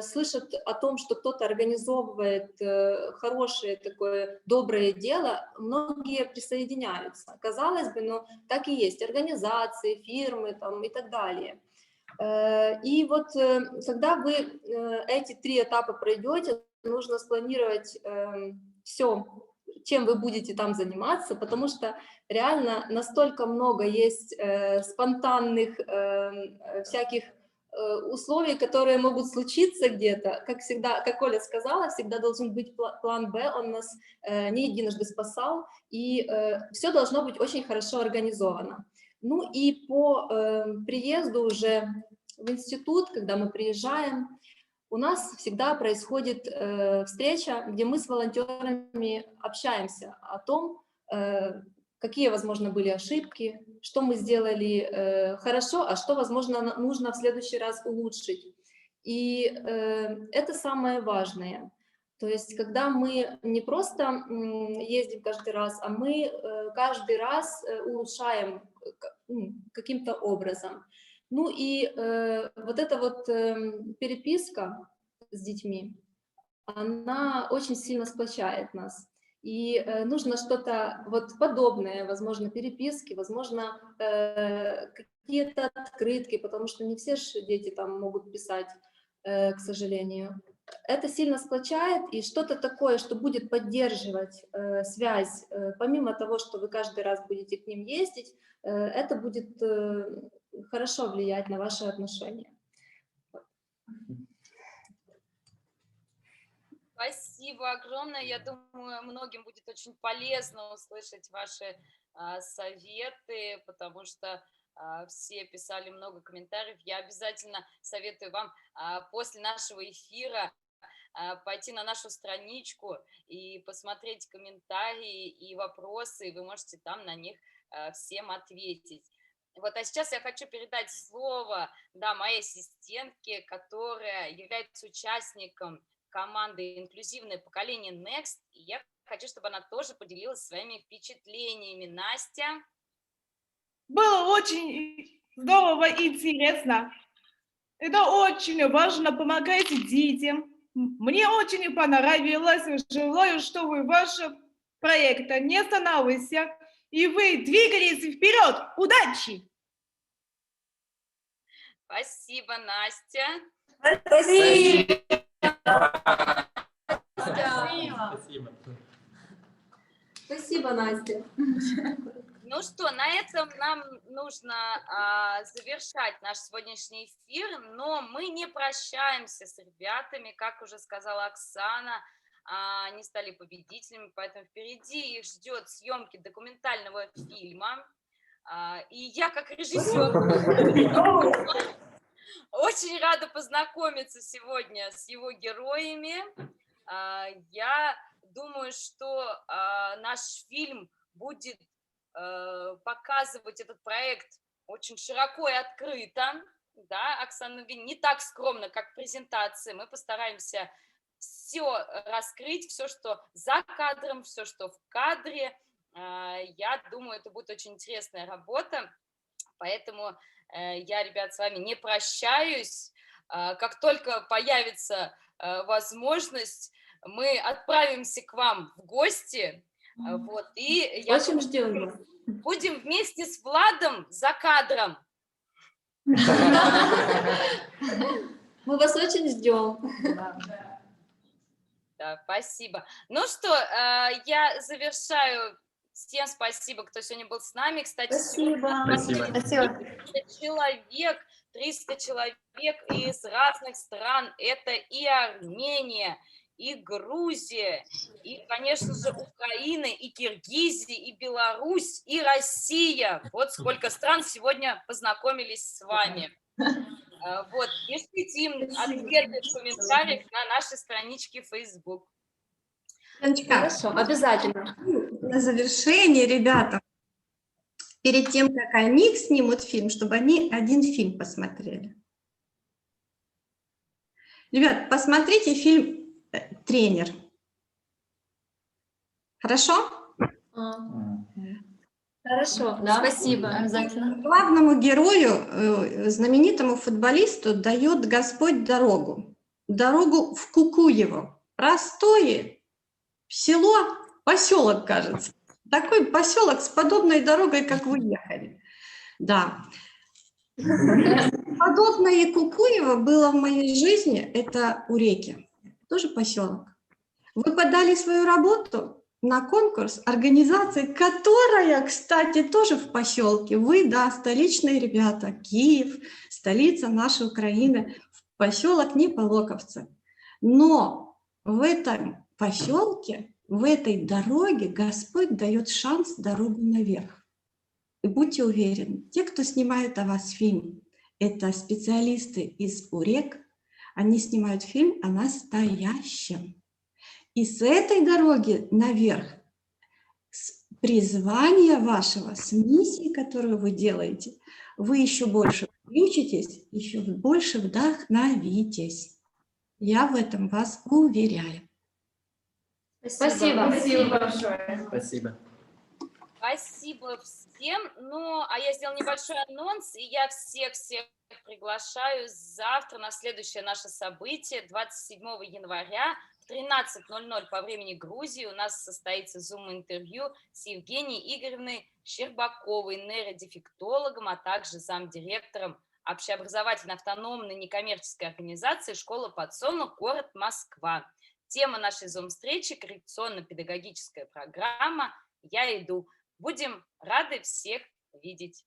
слышат о том, что кто-то организовывает хорошее такое доброе дело, многие присоединяются. Казалось бы, но так и есть, организации, фирмы там, и так далее. И вот когда вы эти 3 этапа пройдете, нужно спланировать все, чем вы будете там заниматься, потому что реально настолько много есть спонтанных всяких условий, которые могут случиться где-то. Как всегда, как Оля сказала, всегда должен быть план «Б», он нас не единожды спасал, и все должно быть очень хорошо организовано. Ну и по приезду уже в институт, когда мы приезжаем, у нас всегда происходит встреча, где мы с волонтерами общаемся о том, какие, возможно, были ошибки, что мы сделали хорошо, а что, возможно, нужно в следующий раз улучшить. И это самое важное. То есть, когда мы не просто ездим каждый раз, а мы каждый раз улучшаем каким-то образом. Ну и вот эта вот переписка с детьми, она очень сильно сплочает нас. И нужно что-то вот подобное, возможно, переписки, возможно, какие-то открытки, потому что не все же дети там могут писать, к сожалению. Это сильно сплочает, и что-то такое, что будет поддерживать связь, помимо того, что вы каждый раз будете к ним ездить, это будет хорошо влиять на ваши отношения. Спасибо огромное. Я думаю, многим будет очень полезно услышать ваши советы, потому что все писали много комментариев. Я обязательно советую вам после нашего эфира пойти на нашу страничку и посмотреть комментарии и вопросы, и вы можете там на них всем ответить. Вот, а сейчас я хочу передать слово моей ассистентке, которая является участником команды «Инклюзивное поколение Next». И я хочу, чтобы она тоже поделилась своими впечатлениями. Настя? Было очень здорово и интересно. Это очень важно, помогайте детям. Мне очень понравилось. Желаю, чтобы ваш проект не останавливался, и вы двигались вперед. Удачи! Спасибо, Настя. Спасибо. Спасибо. Спасибо, Настя. Ну что, на этом нам нужно завершать наш сегодняшний эфир, но мы не прощаемся с ребятами, как уже сказала Оксана, они стали победителями, поэтому впереди их ждет съемки документального фильма, и я как режиссер очень рада познакомиться сегодня с его героями. Я думаю, что наш фильм будет показывать этот проект очень широко и открыто, да, Оксана, не так скромно, как в презентации. Мы постараемся все раскрыть, все, что за кадром, все, что в кадре. Я думаю, это будет очень интересная работа, поэтому я, ребят, с вами не прощаюсь. Как только появится возможность, мы отправимся к вам в гости. Вот, и я очень ждем. Будем вместе с Владом за кадром. Мы вас очень ждем. Да, спасибо. Ну что, я завершаю. Всем спасибо, кто сегодня был с нами. Кстати, спасибо. 300 человек из разных стран. Это и Армения, и Грузия, и, конечно же, Украина, и Киргизия, и Беларусь, и Россия. Вот сколько стран сегодня познакомились с вами. Вот, пишите им ответы в комментариях на нашей страничке в Facebook. Хорошо, обязательно. На завершение, ребята, перед тем, как они снимут фильм, чтобы они один фильм посмотрели. Ребят, посмотрите фильм «Тренер». Хорошо? Хорошо, да? Спасибо, обязательно. Главному герою, знаменитому футболисту, дает Господь дорогу. Дорогу в Кукуево. Простое село, поселок, кажется. Такой поселок с подобной дорогой, как вы ехали. Да. Подобное Кукуево было в моей жизни, это у реки. Тоже поселок. Вы подали свою работу, на конкурс организации, которая, кстати, тоже в поселке. Вы, да, столичные ребята, Киев, столица нашей Украины, поселок Неполоковцы. Но в этом поселке, в этой дороге Господь дает шанс дорогу наверх. И будьте уверены, те, кто снимает о вас фильм, это специалисты из УРЕК, они снимают фильм о настоящем. И с этой дороги наверх, с призвания вашего, с миссией, которую вы делаете, вы еще больше включитесь, еще больше вдохновитесь. Я в этом вас уверяю. Спасибо. Спасибо большое. Спасибо. Спасибо всем. Ну, а я сделала небольшой анонс, и я всех приглашаю завтра на следующее наше событие, 27 января в 13:00 по времени Грузии у нас состоится зум-интервью с Евгенией Игоревной Щербаковой, нейродефектологом, а также замдиректором общеобразовательной автономной некоммерческой организации «Школа подсолнух», город Москва. Тема нашей зум-встречи – коррекционно-педагогическая программа «Я иду». Будем рады всех видеть.